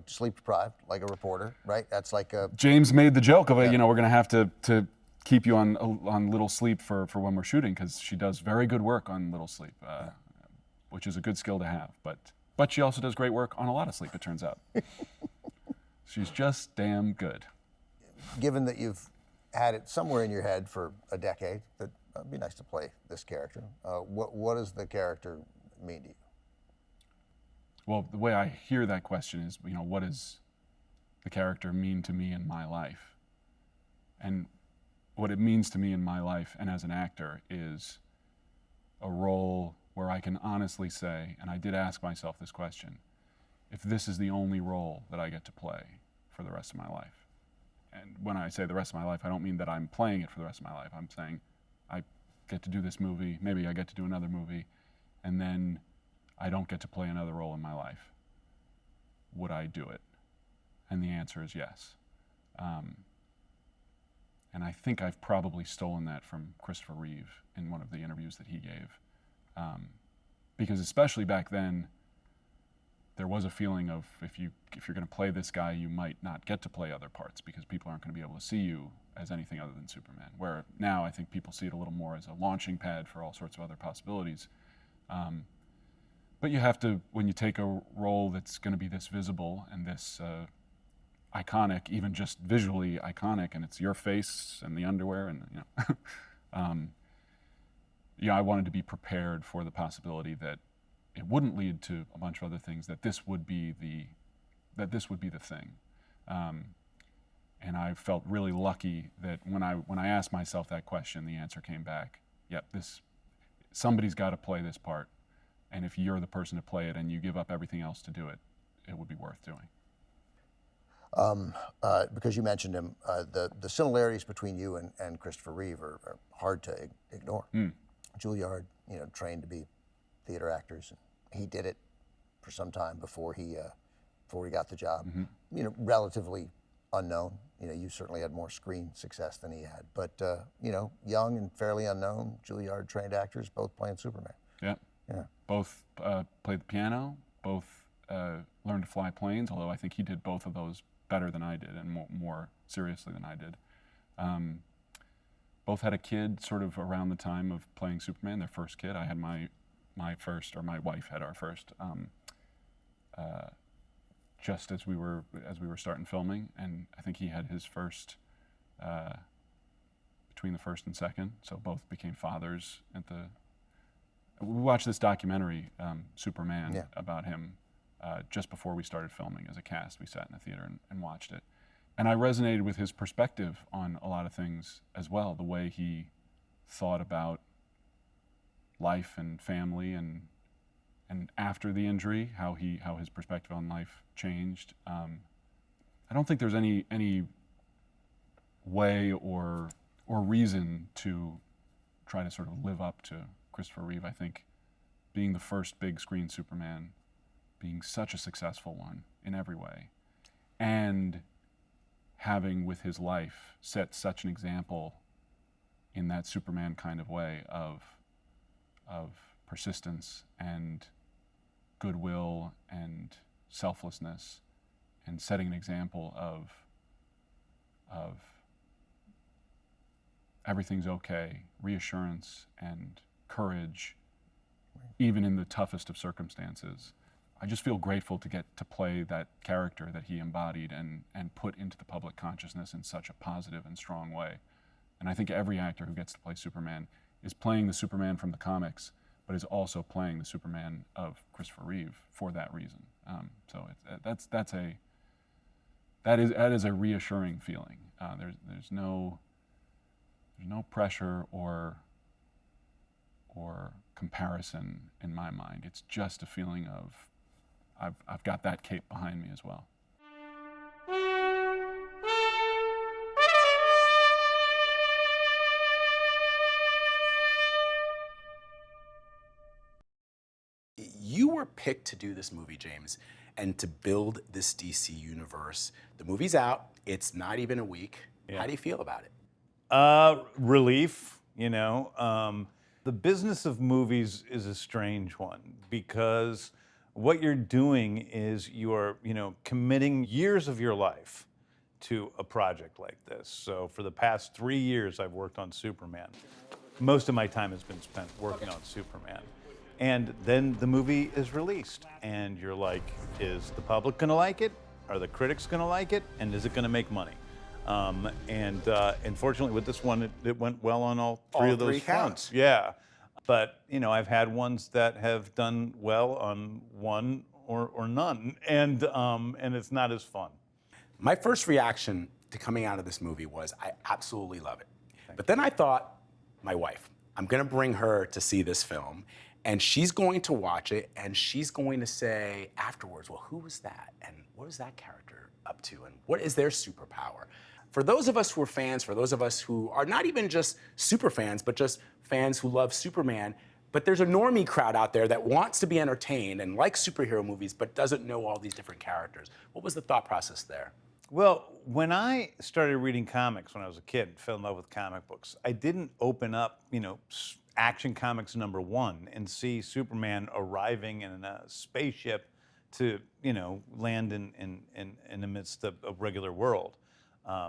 sleep deprived, like a reporter, right? That's like a. James made the joke of it. We're going to have to keep you on little sleep for when we're shooting, because she does very good work on little sleep, which is a good skill to have. But she also does great work on a lot of sleep, it turns out. She's just damn good. Given that you've had it somewhere in your head for a decade, that it'd be nice to play this character. What does the character mean to you? Well, the way I hear that question is, what does the character mean to me in my life? And what it means to me in my life and as an actor is a role where I can honestly say, and I did ask myself this question, if this is the only role that I get to play for the rest of my life. And when I say the rest of my life, I don't mean that I'm playing it for the rest of my life. I'm saying I get to do this movie, maybe I get to do another movie, and then I don't get to play another role in my life. Would I do it? And the answer is yes. And I think I've probably stolen that from Christopher Reeve in one of the interviews that he gave. Because especially back then, there was a feeling of if you're going to play this guy, you might not get to play other parts because people aren't going to be able to see you as anything other than Superman. Where now I think people see it a little more as a launching pad for all sorts of other possibilities. But you have to, when you take a role that's going to be this visible and this iconic, even just visually iconic, and it's your face and the underwear, and I wanted to be prepared for the possibility that it wouldn't lead to a bunch of other things. That this would be the thing. And I felt really lucky that when I asked myself that question, the answer came back. Yep, somebody's got to play this part. And if you're the person to play it and you give up everything else to do it, it would be worth doing. Because you mentioned him, the similarities between you and Christopher Reeve are hard to ignore. Juilliard, trained to be theater actors. He did it for some time before he got the job. Relatively unknown. You certainly had more screen success than he had. But young and fairly unknown, Juilliard trained actors, both playing Superman. Yeah. Yeah. Both played the piano, both learned to fly planes, although I think he did both of those better than I did and more seriously than I did. Both had a kid sort of around the time of playing Superman, their first kid. I had my first, or my wife had our first, just as we were starting filming, and I think he had his first between the first and second, so both became fathers at the. We watched this documentary, Superman, about him just before we started filming as a cast. We sat in the theater and watched it. And I resonated with his perspective on a lot of things as well, the way he thought about life and family and after the injury, how his perspective on life changed. I don't think there's any way or reason to try to sort of live up to Christopher Reeve. I think being the first big screen Superman, being such a successful one in every way, and having with his life set such an example in that Superman kind of way of persistence and goodwill and selflessness, and setting an example of everything's okay, reassurance and courage, even in the toughest of circumstances. I just feel grateful to get to play that character that he embodied and put into the public consciousness in such a positive and strong way. And I think every actor who gets to play Superman is playing the Superman from the comics, but is also playing the Superman of Christopher Reeve for that reason. So that is a reassuring feeling. There's no pressure or comparison in my mind. It's just a feeling of I've got that cape behind me as well. You were picked to do this movie, James, and to build this DC universe. The movie's out. It's not even a week. Yeah. How do you feel about it? Relief, The business of movies is a strange one because what you're doing is you're, committing years of your life to a project like this. So for the past 3 years, I've worked on Superman. Most of my time has been spent working on Superman. And then the movie is released, and you're like, is the public gonna like it? Are the critics gonna like it? And is it gonna make money? Unfortunately, with this one, it went well on all three of those fronts. Yeah, but I've had ones that have done well on one or none, and it's not as fun. My first reaction to coming out of this movie was, I absolutely love it. But then I thought, my wife, I'm gonna bring her to see this film, and she's going to watch it, and she's going to say afterwards, well, who was that? And what is that character up to? And what is their superpower? For those of us who are fans, for those of us who are not even just super fans, but just fans who love Superman, but there's a normie crowd out there that wants to be entertained and likes superhero movies, but doesn't know all these different characters. What was the thought process there? Well, when I started reading comics when I was a kid, fell in love with comic books, I didn't open up, Action Comics #1 and see Superman arriving in a spaceship to, land in the midst of a regular world,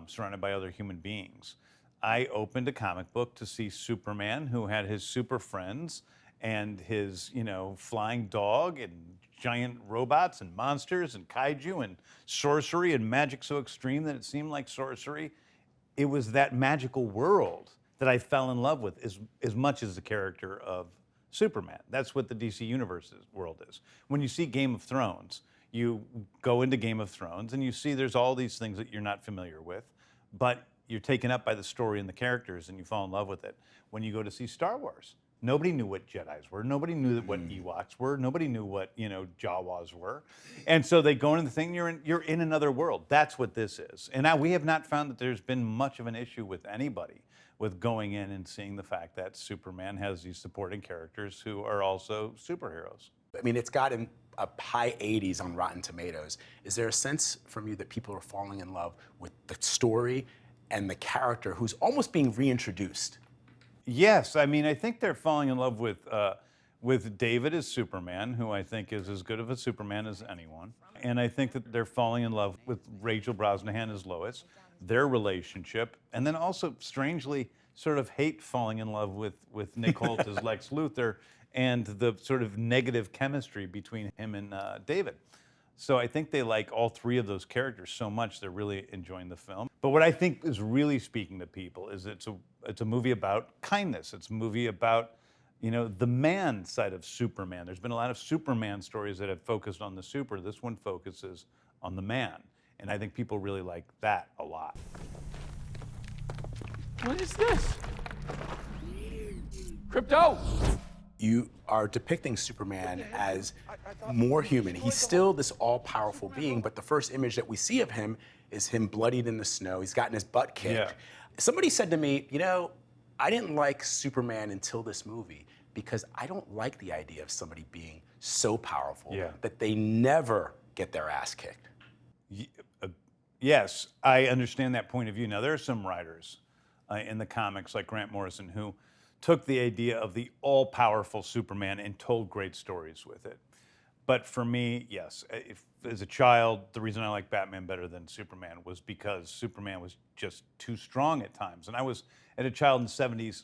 surrounded by other human beings. I opened a comic book to see Superman, who had his super friends, and his, flying dog and giant robots and monsters and kaiju and sorcery and magic so extreme that it seemed like sorcery. It was that magical world that I fell in love with as much as the character of Superman. That's what the DC Universe's world is. When you see Game of Thrones, you go into Game of Thrones and you see there's all these things that you're not familiar with, but you're taken up by the story and the characters and you fall in love with it. When you go to see Star Wars, nobody knew what Jedis were. Nobody knew what Ewoks were. Nobody knew what, Jawas were. And so they go into the thing, you're in another world. That's what this is. And now we have not found that there's been much of an issue with anybody with going in and seeing the fact that Superman has these supporting characters who are also superheroes. I mean, it's gotten a high 80s on Rotten Tomatoes. Is there a sense from you that people are falling in love with the story and the character who's almost being reintroduced? Yes, I mean, I think they're falling in love with David as Superman, who I think is as good of a Superman as anyone. And I think that they're falling in love with Rachel Brosnahan as Lois, their relationship, and then also, strangely, sort of hate falling in love with Nick Holt as Lex Luthor and the sort of negative chemistry between him and David. So I think they like all three of those characters so much they're really enjoying the film. But what I think is really speaking to people is it's a movie about kindness. It's a movie about, the man side of Superman. There's been a lot of Superman stories that have focused on the super. This one focuses on the man. And I think people really like that a lot. What is this? Crypto! You are depicting Superman as more human. He's still this all-powerful being, but the first image that we see of him is him bloodied in the snow. He's gotten his butt kicked. Yeah. Somebody said to me, I didn't like Superman until this movie because I don't like the idea of somebody being so powerful that they never get their ass kicked. Yes, I understand that point of view. Now, there are some writers in the comics, like Grant Morrison, who took the idea of the all-powerful Superman and told great stories with it. But for me, yes, as a child, the reason I like Batman better than Superman was because Superman was just too strong at times. And I was, as a child in the 70s,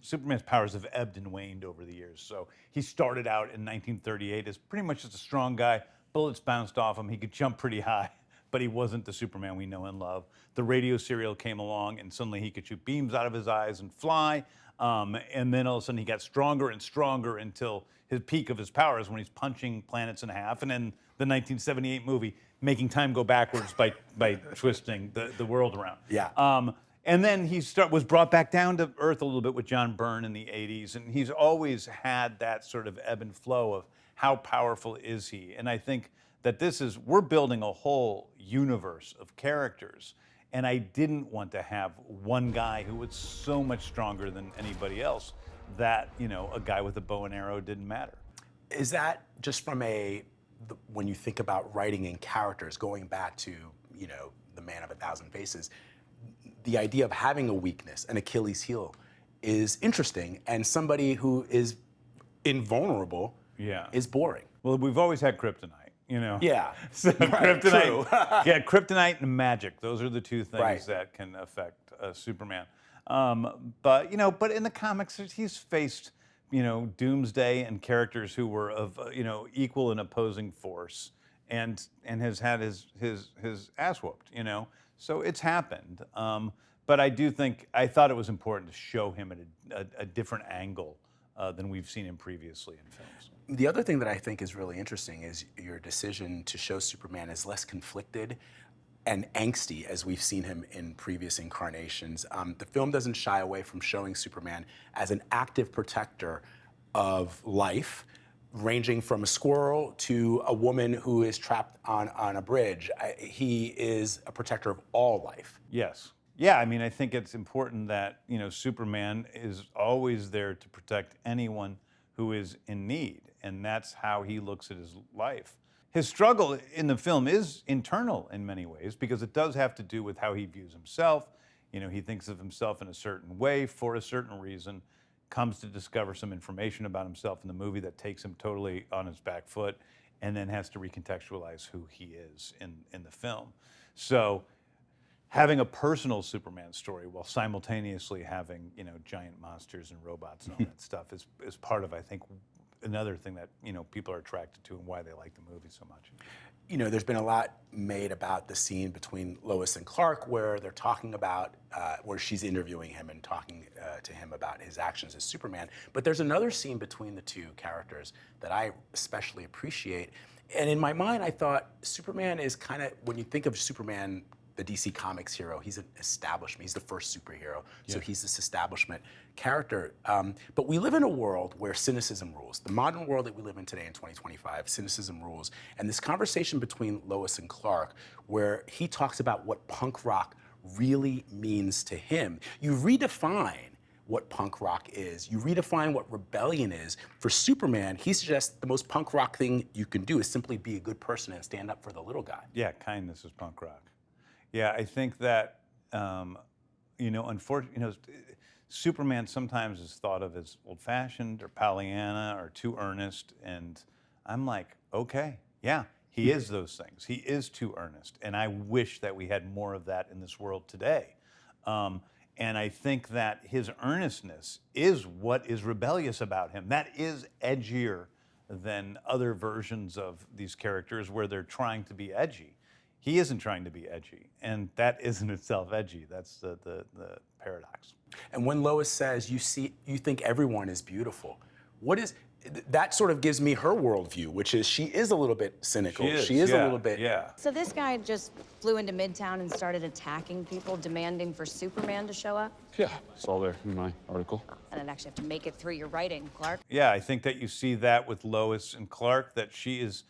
Superman's powers have ebbed and waned over the years. So he started out in 1938 as pretty much just a strong guy. Bullets bounced off him. He could jump pretty high, but he wasn't the Superman we know and love. The radio serial came along, and suddenly he could shoot beams out of his eyes and fly. And then all of a sudden he got stronger and stronger until his peak of his powers when he's punching planets in half. And then the 1978 movie, making time go backwards by twisting the world around. Yeah. And then he was brought back down to earth a little bit with John Byrne in the 80s. And he's always had that sort of ebb and flow of how powerful is he. And I think that we're building a whole universe of characters. And I didn't want to have one guy who was so much stronger than anybody else that, a guy with a bow and arrow didn't matter. Is that just from when you think about writing in characters, going back to, the Man of a Thousand Faces, the idea of having a weakness, an Achilles heel, is interesting, and somebody who is invulnerable is boring. Well, we've always had kryptonite. Yeah. So Right, kryptonite, true. kryptonite and magic. Those are the two things that can affect Superman. But in the comics, he's faced, doomsday and characters who were of, equal and opposing force, and has had his ass whooped. So it's happened. But I thought it was important to show him at a different angle than we've seen him previously in films. The other thing that I think is really interesting is your decision to show Superman as less conflicted and angsty as we've seen him in previous incarnations. The film doesn't shy away from showing Superman as an active protector of life, ranging from a squirrel to a woman who is trapped on a bridge. He is a protector of all life. Yes. Yeah, I mean, I think it's important that, Superman is always there to protect anyone who is in need, and that's how he looks at his life. His struggle in the film is internal in many ways because it does have to do with how he views himself. He thinks of himself in a certain way for a certain reason, comes to discover some information about himself in the movie that takes him totally on his back foot, and then has to recontextualize who he is in the film. So having a personal Superman story while simultaneously having, giant monsters and robots and all that stuff is part of, I think, another thing that, people are attracted to and why they like the movie so much. There's been a lot made about the scene between Lois and Clark where they're talking about, where she's interviewing him and talking to him about his actions as Superman. But there's another scene between the two characters that I especially appreciate. And in my mind, I thought Superman is kind of, when you think of Superman, the DC Comics hero, he's an establishment. He's the first superhero, so he's this establishment character. But we live in a world where cynicism rules. The modern world that we live in today in 2025, cynicism rules. And this conversation between Lois and Clark, where he talks about what punk rock really means to him. You redefine what punk rock is. You redefine what rebellion is. For Superman, he suggests the most punk rock thing you can do is simply be a good person and stand up for the little guy. Yeah, kindness is punk rock. Yeah, I think that, unfortunately, Superman sometimes is thought of as old-fashioned or Pollyanna or too earnest, and I'm like, okay, yeah, he is those things. He is too earnest, and I wish that we had more of that in this world today. And I think that his earnestness is what is rebellious about him. That is edgier than other versions of these characters where they're trying to be edgy. He isn't trying to be edgy, and that isn't itself edgy. That's the paradox. And when Lois says, you think everyone is beautiful, that sort of gives me her worldview, which is she is a little bit cynical. She is a little bit. Yeah. So this guy just flew into Midtown and started attacking people, demanding for Superman to show up? Yeah, it's all there in my article. And I'd actually have to make it through your writing, Clark. Yeah, I think that you see that with Lois and Clark, that she's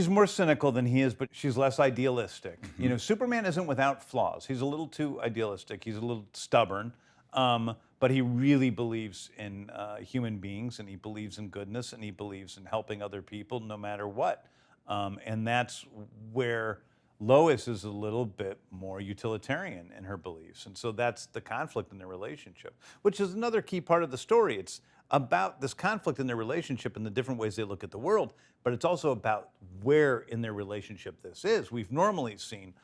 more cynical than he is, but she's less idealistic. Superman isn't without flaws. He's a little too idealistic. He's a little stubborn, but he really believes in human beings, and he believes in goodness, and he believes in helping other people no matter what. And that's where Lois is a little bit more utilitarian in her beliefs. And so that's the conflict in their relationship, which is another key part of the story. It's about this conflict in their relationship and the different ways they look at the world, but it's also about where in their relationship this is. We've normally seen,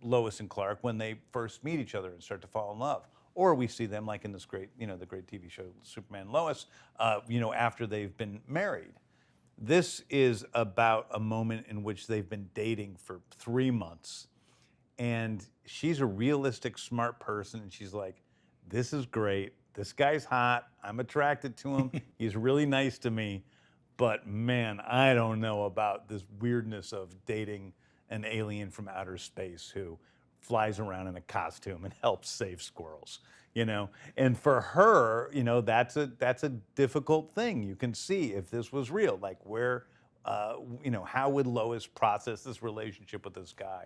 Lois and Clark when they first meet each other and start to fall in love. Or we see them like in this great, the great TV show, Superman and Lois, after they've been married. This is about a moment in which they've been dating for 3 months. And she's a realistic, smart person. And she's like, this is great. This guy's hot. I'm attracted to him. He's really nice to me. But man, I don't know about this weirdness of dating an alien from outer space who flies around in a costume and helps save squirrels, And for her, that's a difficult thing. You can see if this was real, like where, how would Lois process this relationship with this guy?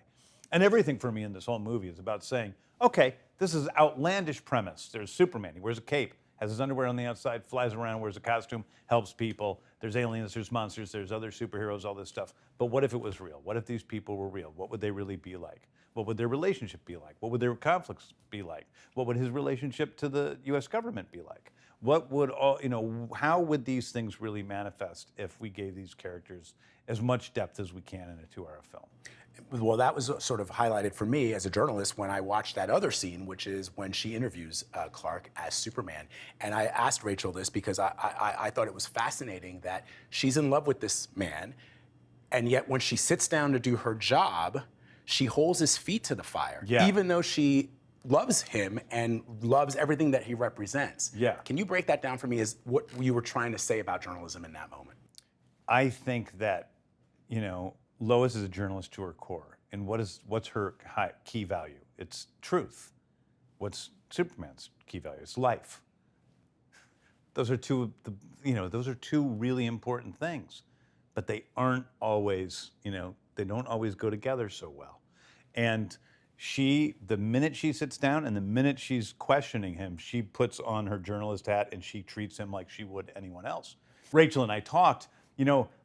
And everything for me in this whole movie is about saying, okay, this is outlandish premise. There's Superman, he wears a cape, has his underwear on the outside, flies around, wears a costume, helps people. There's aliens, there's monsters, there's other superheroes, all this stuff. But what if it was real? What if these people were real? What would they really be like? What would their relationship be like? What would their conflicts be like? What would his relationship to the U.S. government be like? What would how would these things really manifest if we gave these characters as much depth as we can in a 2-hour film? Well, that was sort of highlighted for me as a journalist when I watched that other scene, which is when she interviews Clark as Superman. And I asked Rachel this because I thought it was fascinating that she's in love with this man, and yet when she sits down to do her job, she holds his feet to the fire, even though she loves him and loves everything that he represents. Yeah. Can you break that down for me as what you were trying to say about journalism in that moment? I think that, Lois is a journalist to her core. And what's her key value? It's truth. What's Superman's key value? It's life. Those are two really important things. But they aren't always, they don't always go together so well. And the minute she sits down and the minute she's questioning him, she puts on her journalist hat and she treats him like she would anyone else. Rachel and I talked,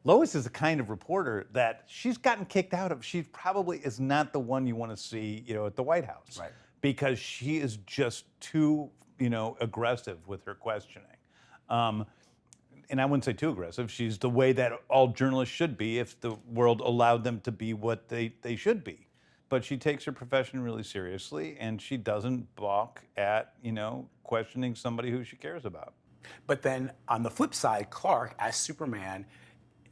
Lois is the kind of reporter that she's gotten kicked out of. She probably is not the one you want to see, at the White House. Right. Because she is just too, aggressive with her questioning. And I wouldn't say too aggressive. She's the way that all journalists should be if the world allowed them to be what they should be. but she takes her profession really seriously, and she doesn't balk at, questioning somebody who she cares about. But then on the flip side, Clark as Superman,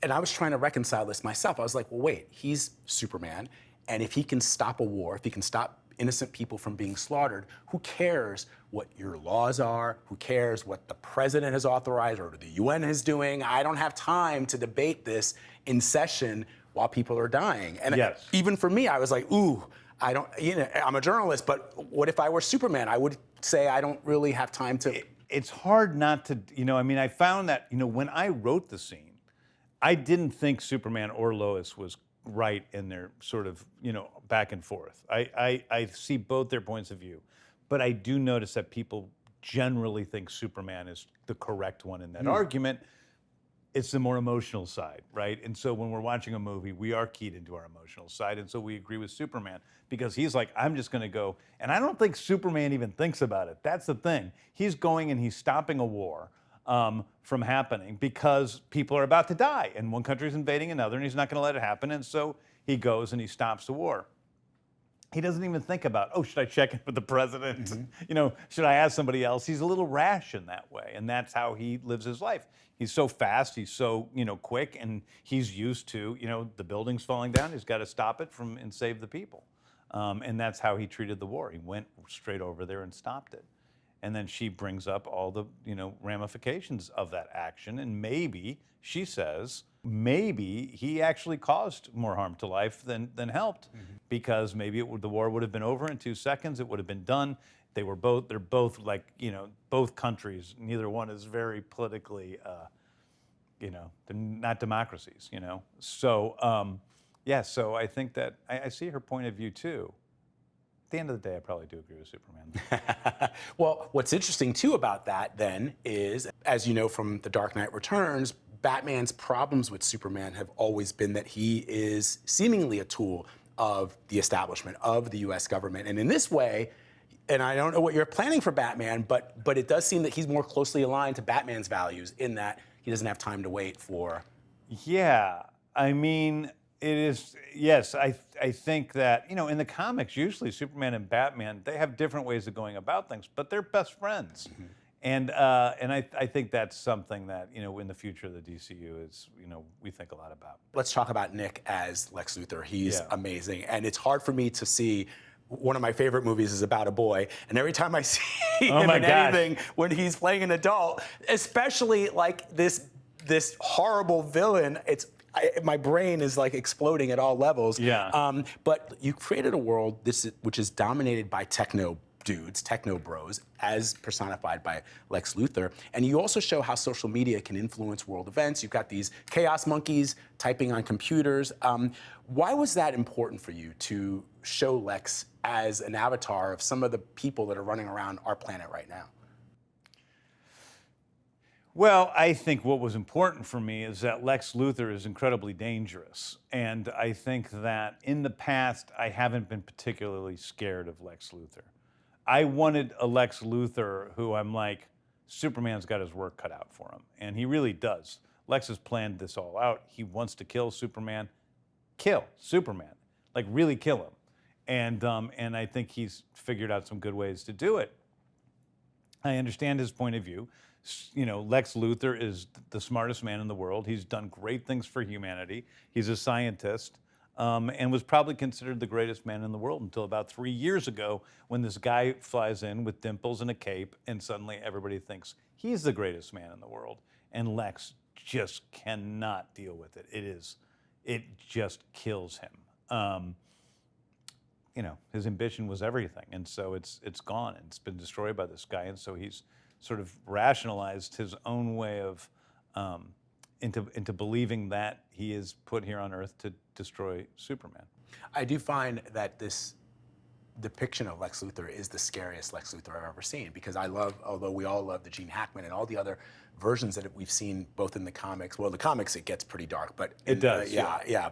and I was trying to reconcile this myself. I was like, well, wait, he's Superman, and if he can stop a war, if he can stop innocent people from being slaughtered, who cares what your laws are? Who cares what the president has authorized or the UN is doing? I don't have time to debate this in session while people are dying. And yes. Even for me, I was like, ooh, I don't, I'm a journalist, but what if I were Superman? I would say I don't really have time to. It's hard not to, I found that, when I wrote the scene, I didn't think Superman or Lois was right in their sort of, back and forth. I see both their points of view, but I do notice that people generally think Superman is the correct one in that argument. It's the more emotional side, right? And so when we're watching a movie, we are keyed into our emotional side, and so we agree with Superman because he's like, I'm just gonna go, and I don't think Superman even thinks about it. That's the thing. He's going and he's stopping a war from happening because people are about to die, and one country's invading another, and he's not gonna let it happen, and so he goes and he stops the war. He doesn't even think about, oh, should I check in with the president? Should I ask somebody else? He's a little rash in that way, and that's how he lives his life. He's so fast, he's so, quick, and he's used to, the building's falling down, he's got to stop it and save the people. And that's how he treated the war. He went straight over there and stopped it. And then she brings up all the, ramifications of that action, and maybe, she says, maybe he actually caused more harm to life than helped, because maybe the war would have been over in 2 seconds, it would have been done. They're both like, both countries, neither one is very politically, they're not democracies, So, so I think that I see her point of view too. At the end of the day, I probably do agree with Superman. Well, what's interesting too about that then is, as you know from The Dark Knight Returns, Batman's problems with Superman have always been that he is seemingly a tool of the establishment, of the US government. And in this way, and I don't know what you're planning for Batman, but it does seem that he's more closely aligned to Batman's values in that he doesn't have time to wait for. Yeah, I mean, it is, yes, I think that, in the comics, usually Superman and Batman, they have different ways of going about things, but they're best friends. And I think that's something that, in the future of the DCU is, we think a lot about. Let's talk about Nick as Lex Luthor. He's amazing. And it's hard for me to see. One of my favorite movies is about a boy, and every time I see him in anything when he's playing an adult, especially like this horrible villain, my brain is like exploding at all levels. Yeah. But you created a world which is dominated by techno dudes, techno bros, as personified by Lex Luthor. And you also show how social media can influence world events. You've got these chaos monkeys typing on computers. Why was that important for you to show Lex as an avatar of some of the people that are running around our planet right now? Well, I think what was important for me is that Lex Luthor is incredibly dangerous. And I think that in the past, I haven't been particularly scared of Lex Luthor. I wanted a Lex Luthor who I'm like, Superman's got his work cut out for him. And he really does. Lex has planned this all out. He wants to kill Superman. Kill Superman. Like, really kill him. And I think he's figured out some good ways to do it. I understand his point of view. Lex Luthor is the smartest man in the world. He's done great things for humanity. He's a scientist. And was probably considered the greatest man in the world until about 3 years ago when this guy flies in with dimples and a cape, and suddenly everybody thinks he's the greatest man in the world. And Lex just cannot deal with it. It just kills him. His ambition was everything, and so it's gone, and it's been destroyed by this guy, and so he's sort of rationalized his own way of into believing that he is put here on Earth to destroy Superman. I do find that this depiction of Lex Luthor is the scariest Lex Luthor I've ever seen, because although we all love the Gene Hackman and all the other versions that we've seen both in the comics, well, the comics, it gets pretty dark, but it does.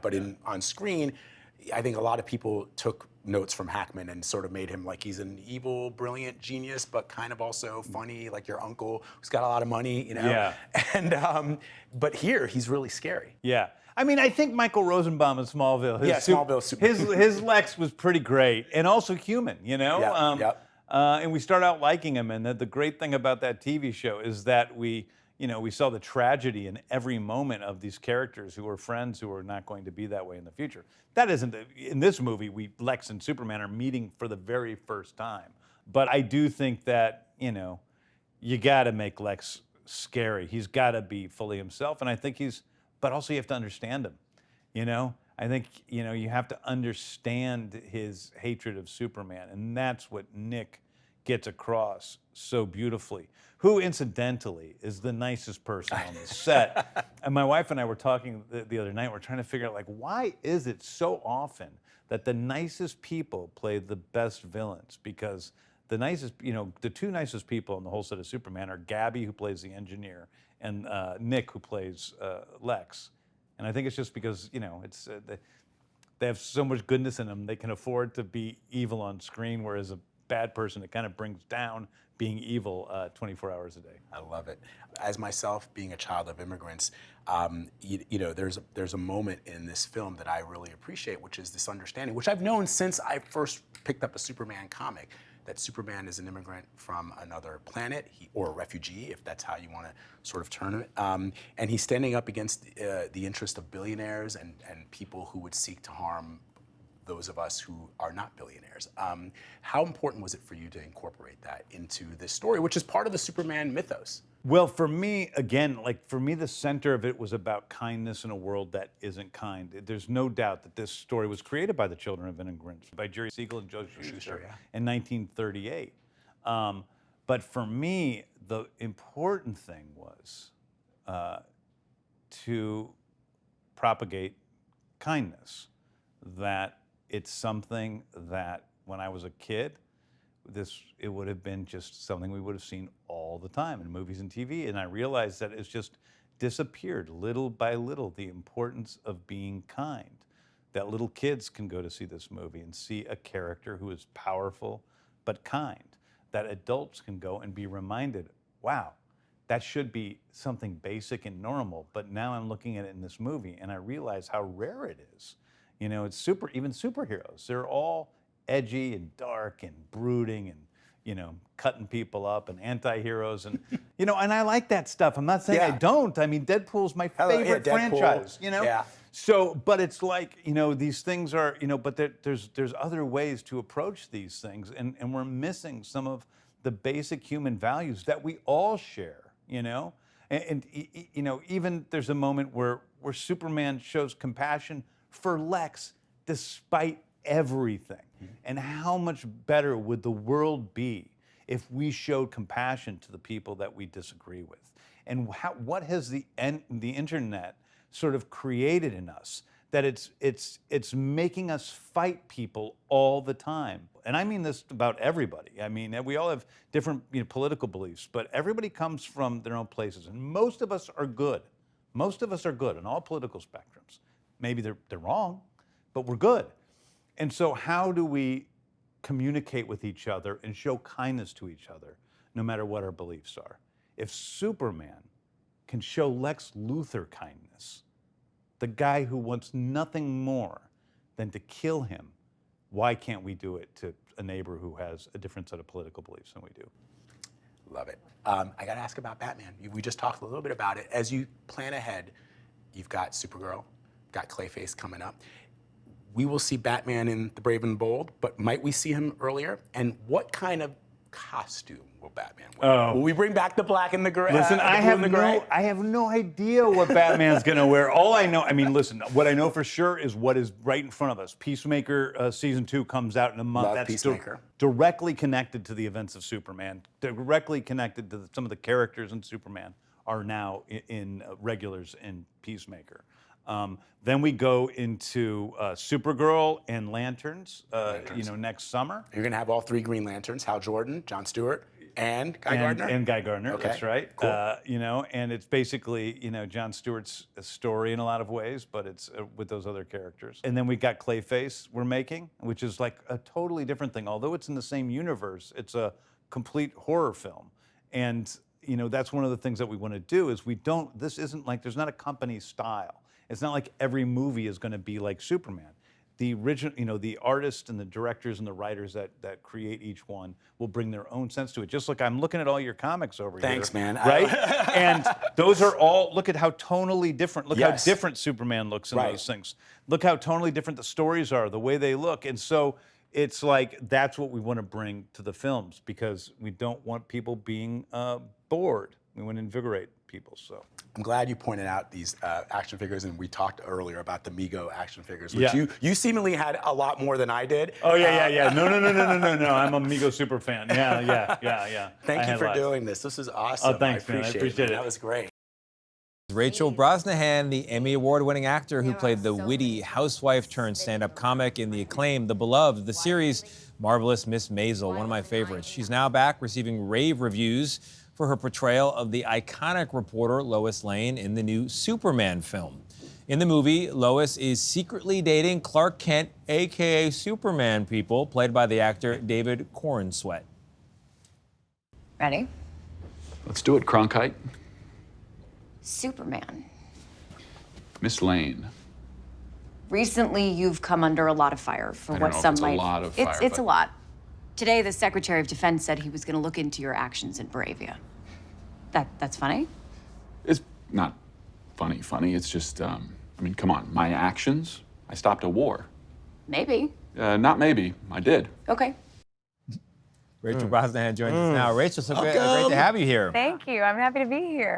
But on screen, I think a lot of people took notes from Hackman and sort of made him like he's an evil, brilliant genius, but kind of also funny, like your uncle who's got a lot of money, Yeah. And but here he's really scary. Yeah, I mean, I think Michael Rosenbaum in Smallville. Smallville's super. His Lex was pretty great and also human, you know. Yep. And we start out liking him. And the great thing about that TV show is that we saw the tragedy in every moment of these characters who were friends who are not going to be that way in the future. That isn't in this movie. Lex and Superman are meeting for the very first time. But I do think that you got to make Lex scary. He's got to be fully himself, and I think but also you have to understand him. I think you have to understand his hatred of Superman, and that's what Nick gets across so beautifully. Who, incidentally, is the nicest person on the set. And my wife and I were talking the other night. We're trying to figure out, like, why is it so often that the nicest people play the best villains? Because the nicest, the two nicest people on the whole set of Superman are Gabby, who plays the engineer, and Nick, who plays Lex. And I think it's just because, it's they have so much goodness in them, they can afford to be evil on screen, whereas a bad person, it kind of brings down being evil 24 hours a day. I love it. As myself, being a child of immigrants, there's a moment in this film that I really appreciate, which is this understanding, which I've known since I first picked up a Superman comic, that Superman is an immigrant from another planet, or a refugee, if that's how you want to sort of term it. And he's standing up against the interest of billionaires and people who would seek to harm those of us who are not billionaires. How important was it for you to incorporate that into this story, which is part of the Superman mythos? Well, for me, again, the center of it was about kindness in a world that isn't kind. There's no doubt that this story was created by the children of immigrants, by Jerry Siegel and Joe Shuster in 1938. But for me, the important thing was to propagate kindness, that it's something that when I was a kid, it would have been just something we would have seen all the time in movies and TV. And I realized that it's just disappeared little by little, the importance of being kind. That little kids can go to see this movie and see a character who is powerful but kind. That adults can go and be reminded, wow, that should be something basic and normal. But now I'm looking at it in this movie and I realize how rare it is. It's even superheroes, they're all edgy and dark and brooding and, cutting people up and anti-heroes and, and I like that stuff. I'm not saying I don't. I mean, Deadpool's my favorite franchise, Yeah. So, but it's like, these things are, but there's other ways to approach these things and we're missing some of the basic human values that we all share, and even there's a moment where Superman shows compassion for Lex despite everything. And how much better would the world be if we showed compassion to the people that we disagree with? And what has the internet sort of created in us, that it's making us fight people all the time? And I mean this about everybody. I mean, we all have different political beliefs, but everybody comes from their own places, and most of us are good. Most of us are good on all political spectrums. Maybe they're wrong, but we're good. And so how do we communicate with each other and show kindness to each other, no matter what our beliefs are? If Superman can show Lex Luthor kindness, the guy who wants nothing more than to kill him, why can't we do it to a neighbor who has a different set of political beliefs than we do? Love it. I got to ask about Batman. We just talked a little bit about it. As you plan ahead, you've got Supergirl, got Clayface coming up. We will see Batman in The Brave and the Bold, but might we see him earlier? And what kind of costume will Batman wear? Will we bring back the black and the gray? Listen, I have no idea what Batman's gonna wear. All I know, listen, what I know for sure is what is right in front of us. Peacemaker season 2 comes out in a month. Love Peacemaker. Directly connected to the events of Superman, directly connected to some of the characters in Superman are now in regulars in Peacemaker. Then we go into Supergirl and Lanterns, next summer. You're going to have all 3 Green Lanterns, Hal Jordan, John Stewart, and Guy Gardner? And Guy Gardner, okay. That's right. Cool. And it's basically, John Stewart's story in a lot of ways, but it's with those other characters. And then we got Clayface we're making, which is like a totally different thing. Although it's in the same universe, it's a complete horror film. And, that's one of the things that we want to do is this isn't like, there's not a company style. It's not like every movie is going to be like Superman. The original, the artists and the directors and the writers that create each one will bring their own sense to it. Just like I'm looking at all your comics over here. Thanks, man. Right? And those are all, look at how tonally different, look Yes. how different Superman looks in Right. those things. Look how tonally different the stories are, the way they look. And so it's like, that's what we want to bring to the films, because we don't want people being bored. We want to invigorate people, so. I'm glad you pointed out these action figures, and we talked earlier about the Mego action figures, which Yeah. you seemingly had a lot more than I did. Oh, yeah. No. I'm a Mego super fan. Yeah. Thank you for doing this. This is awesome. Oh, thanks, man. I appreciate it. That was great. Rachel Brosnahan, the Emmy Award-winning actor who played the witty housewife turned stand-up comic in the acclaimed, the beloved, the series Marvelous Miss Maisel, one of my favorites. She's now back receiving rave reviews for her portrayal of the iconic reporter Lois Lane in the new Superman film. In the movie, Lois is secretly dating Clark Kent, aka Superman, people, played by the actor David Corenswet. Ready? Let's do it, Cronkite. Superman. Miss Lane. Recently, you've come under a lot of fire for I don't what know if some it's a might. lot of fire, It's but- a lot. Today, the Secretary of Defense said he was going to look into your actions in Bravia. That's funny? It's not funny. It's just, I mean, come on, my actions? I stopped a war. Maybe. Not maybe, I did. Okay. Rachel Brosnahan joins us now. Rachel, so great to have you here. Thank you. I'm happy to be here.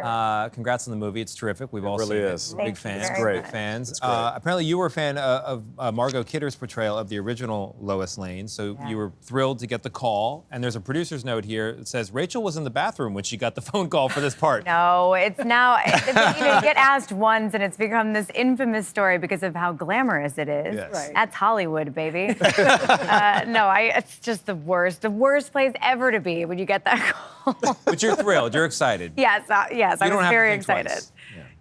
Congrats on the movie. It's terrific. We've all really seen is. it. Big Thank you fans. very Big much. fans. Apparently, you were a fan of Margot Kidder's portrayal of the original Lois Lane, so you were thrilled to get the call. And there's a producer's note here that says Rachel was in the bathroom when she got the phone call for this part. No, it's now, you get asked once and it's become this infamous story because of how glamorous it is. Yes. Right. That's Hollywood, baby. It's just the worst place ever to be when you get that call. But you're thrilled. You're excited. Yes, I You was don't have to very think excited. twice.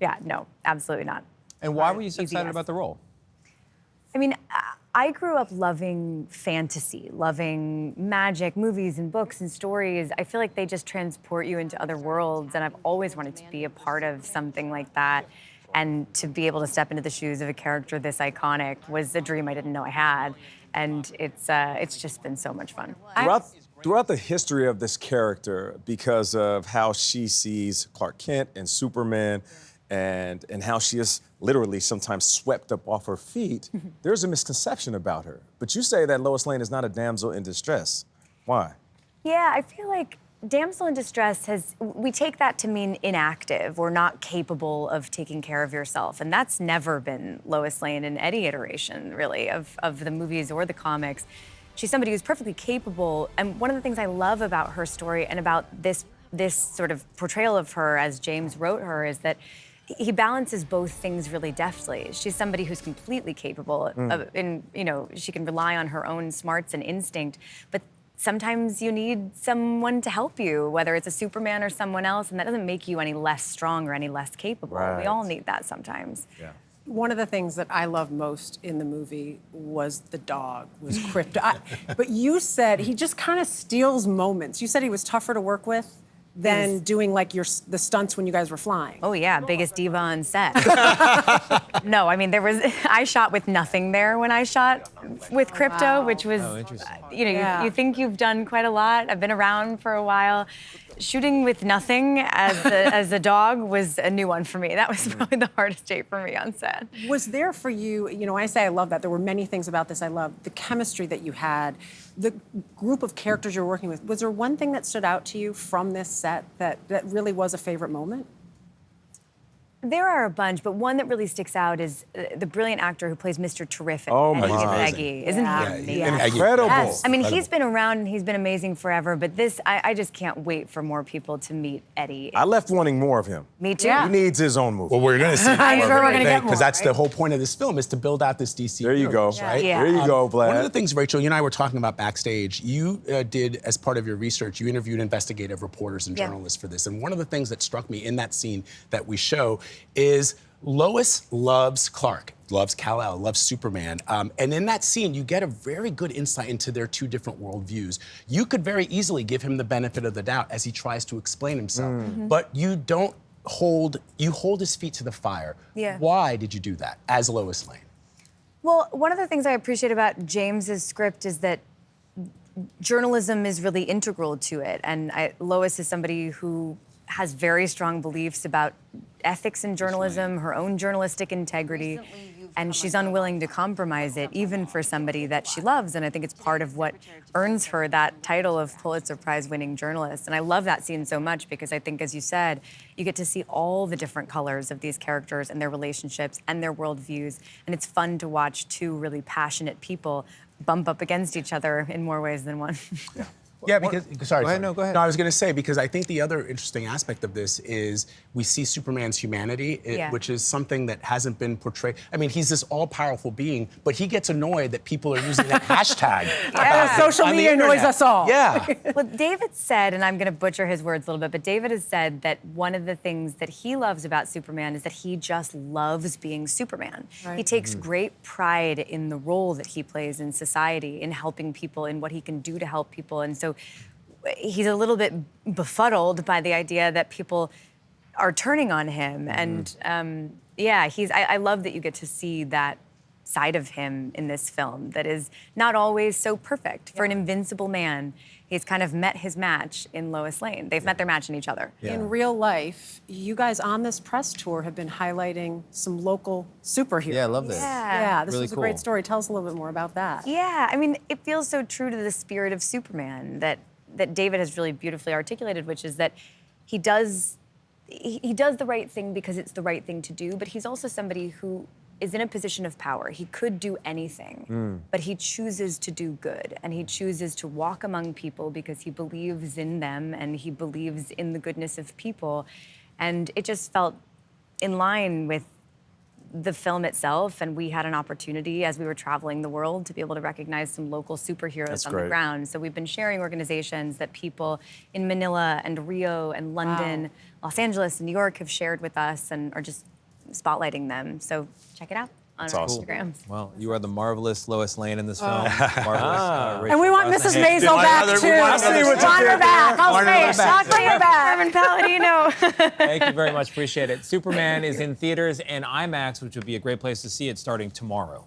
Yeah, no, absolutely not. And why were you so Easy excited yes. about the role? I mean, I grew up loving fantasy, loving magic, movies and books and stories. I feel like they just transport you into other worlds, and I've always wanted to be a part of something like that. And to be able to step into the shoes of a character this iconic was a dream I didn't know I had. And it's just been so much fun. Throughout the history of this character, because of how she sees Clark Kent and Superman, and how she is literally sometimes swept up off her feet, there's a misconception about her. But you say that Lois Lane is not a damsel in distress. Why? Yeah, I feel like damsel in distress we take that to mean inactive or not capable of taking care of yourself. And that's never been Lois Lane in any iteration, really, of the movies or the comics. She's somebody who's perfectly capable. And one of the things I love about her story and about this sort of portrayal of her as James wrote her is that he balances both things really deftly. She's somebody who's completely capable she can rely on her own smarts and instinct, but sometimes you need someone to help you, whether it's a Superman or someone else, and that doesn't make you any less strong or any less capable. Right. We all need that sometimes. Yeah. One of the things that I loved most in the movie was the dog, was Crypto. But you said he just kind of steals moments. You said he was tougher to work with than doing like the stunts when you guys were flying. Oh yeah, biggest diva on set. No, I mean I shot with nothing there when I shot with Crypto, which was, interesting. You think you've done quite a lot. I've been around for a while. Shooting with nothing as a dog was a new one for me. That was probably the hardest day for me on set. Was there for you, I say I love that, there were many things about this I loved, the chemistry that you had, the group of characters you're working with. Was there one thing that stood out to you from this set that really was a favorite moment? There are a bunch, but one that really sticks out is the brilliant actor who plays Mr. Terrific. Oh, Eddie my. Peggy. Isn't he amazing? Incredible. Yes. I mean, he's been around and he's been amazing forever, but I just can't wait for more people to meet Eddie. I left wanting more of him. Me too. He needs his own movie. Well, we're going to see. I'm sure we're gonna get more, Because that's the right? whole point of this film, is to build out this DC There you go. universe, right? Yeah. There you go, Vlad. One of the things, Rachel, you and I were talking about backstage, you did, as part of your research, you interviewed investigative reporters and Yeah. journalists for this. And one of the things that struck me in that scene that we show is Lois loves Clark, loves Kal-El, loves Superman. And in that scene, you get a very good insight into their two different worldviews. You could very easily give him the benefit of the doubt as he tries to explain himself, but you don't hold his feet to the fire. Yeah. Why did you do that as Lois Lane? Well, one of the things I appreciate about James's script is that journalism is really integral to it. And Lois is somebody who has very strong beliefs about ethics in journalism, her own journalistic integrity, and she's unwilling to compromise it, even for somebody that she loves. And I think it's part of what earns her that title of Pulitzer Prize-winning journalist. And I love that scene so much because I think, as you said, you get to see all the different colors of these characters and their relationships and their worldviews. And it's fun to watch two really passionate people bump up against each other in more ways than one. Yeah, because sorry. Go ahead, no, go ahead. No, I was going to say, because I think the other interesting aspect of this is we see Superman's humanity, which is something that hasn't been portrayed. I mean, he's this all-powerful being, but he gets annoyed that people are using that hashtag. Social media annoys us all. Yeah. Well, David said, and I'm going to butcher his words a little bit, but David has said that one of the things that he loves about Superman is that he just loves being Superman. Right. He takes great pride in the role that he plays in society, in helping people, in what he can do to help people. And so he's a little bit befuddled by the idea that people are turning on him. And yeah, I love that you get to see that side of him in this film that is not always so perfect. For an invincible man, he's kind of met his match in Lois Lane. They've met their match in each other. In real life, you guys on this press tour have been highlighting some local superheroes. Yeah, I love this. Yeah, this Really was a cool. great story. Tell us a little bit more about that. Yeah, I mean, it feels so true to the spirit of Superman that David has really beautifully articulated, which is that he does the right thing because it's the right thing to do, but he's also somebody who is in a position of power. He could do anything, but he chooses to do good, and he chooses to walk among people because he believes in them and he believes in the goodness of people. And it just felt in line with the film itself, and we had an opportunity as we were traveling the world to be able to recognize some local superheroes on the ground. So we've been sharing organizations that people in Manila and Rio and London, Los Angeles and New York have shared with us and are just spotlighting them. So check it out on our Instagram. Well, you are the marvelous Lois Lane in this film. Marvelous. And we want Mrs. Maisel back, too. want her back. I'll say, not clear back. Carmen Palladino. Thank you very much. Appreciate it. Superman is in theaters and IMAX, which would be a great place to see it starting tomorrow.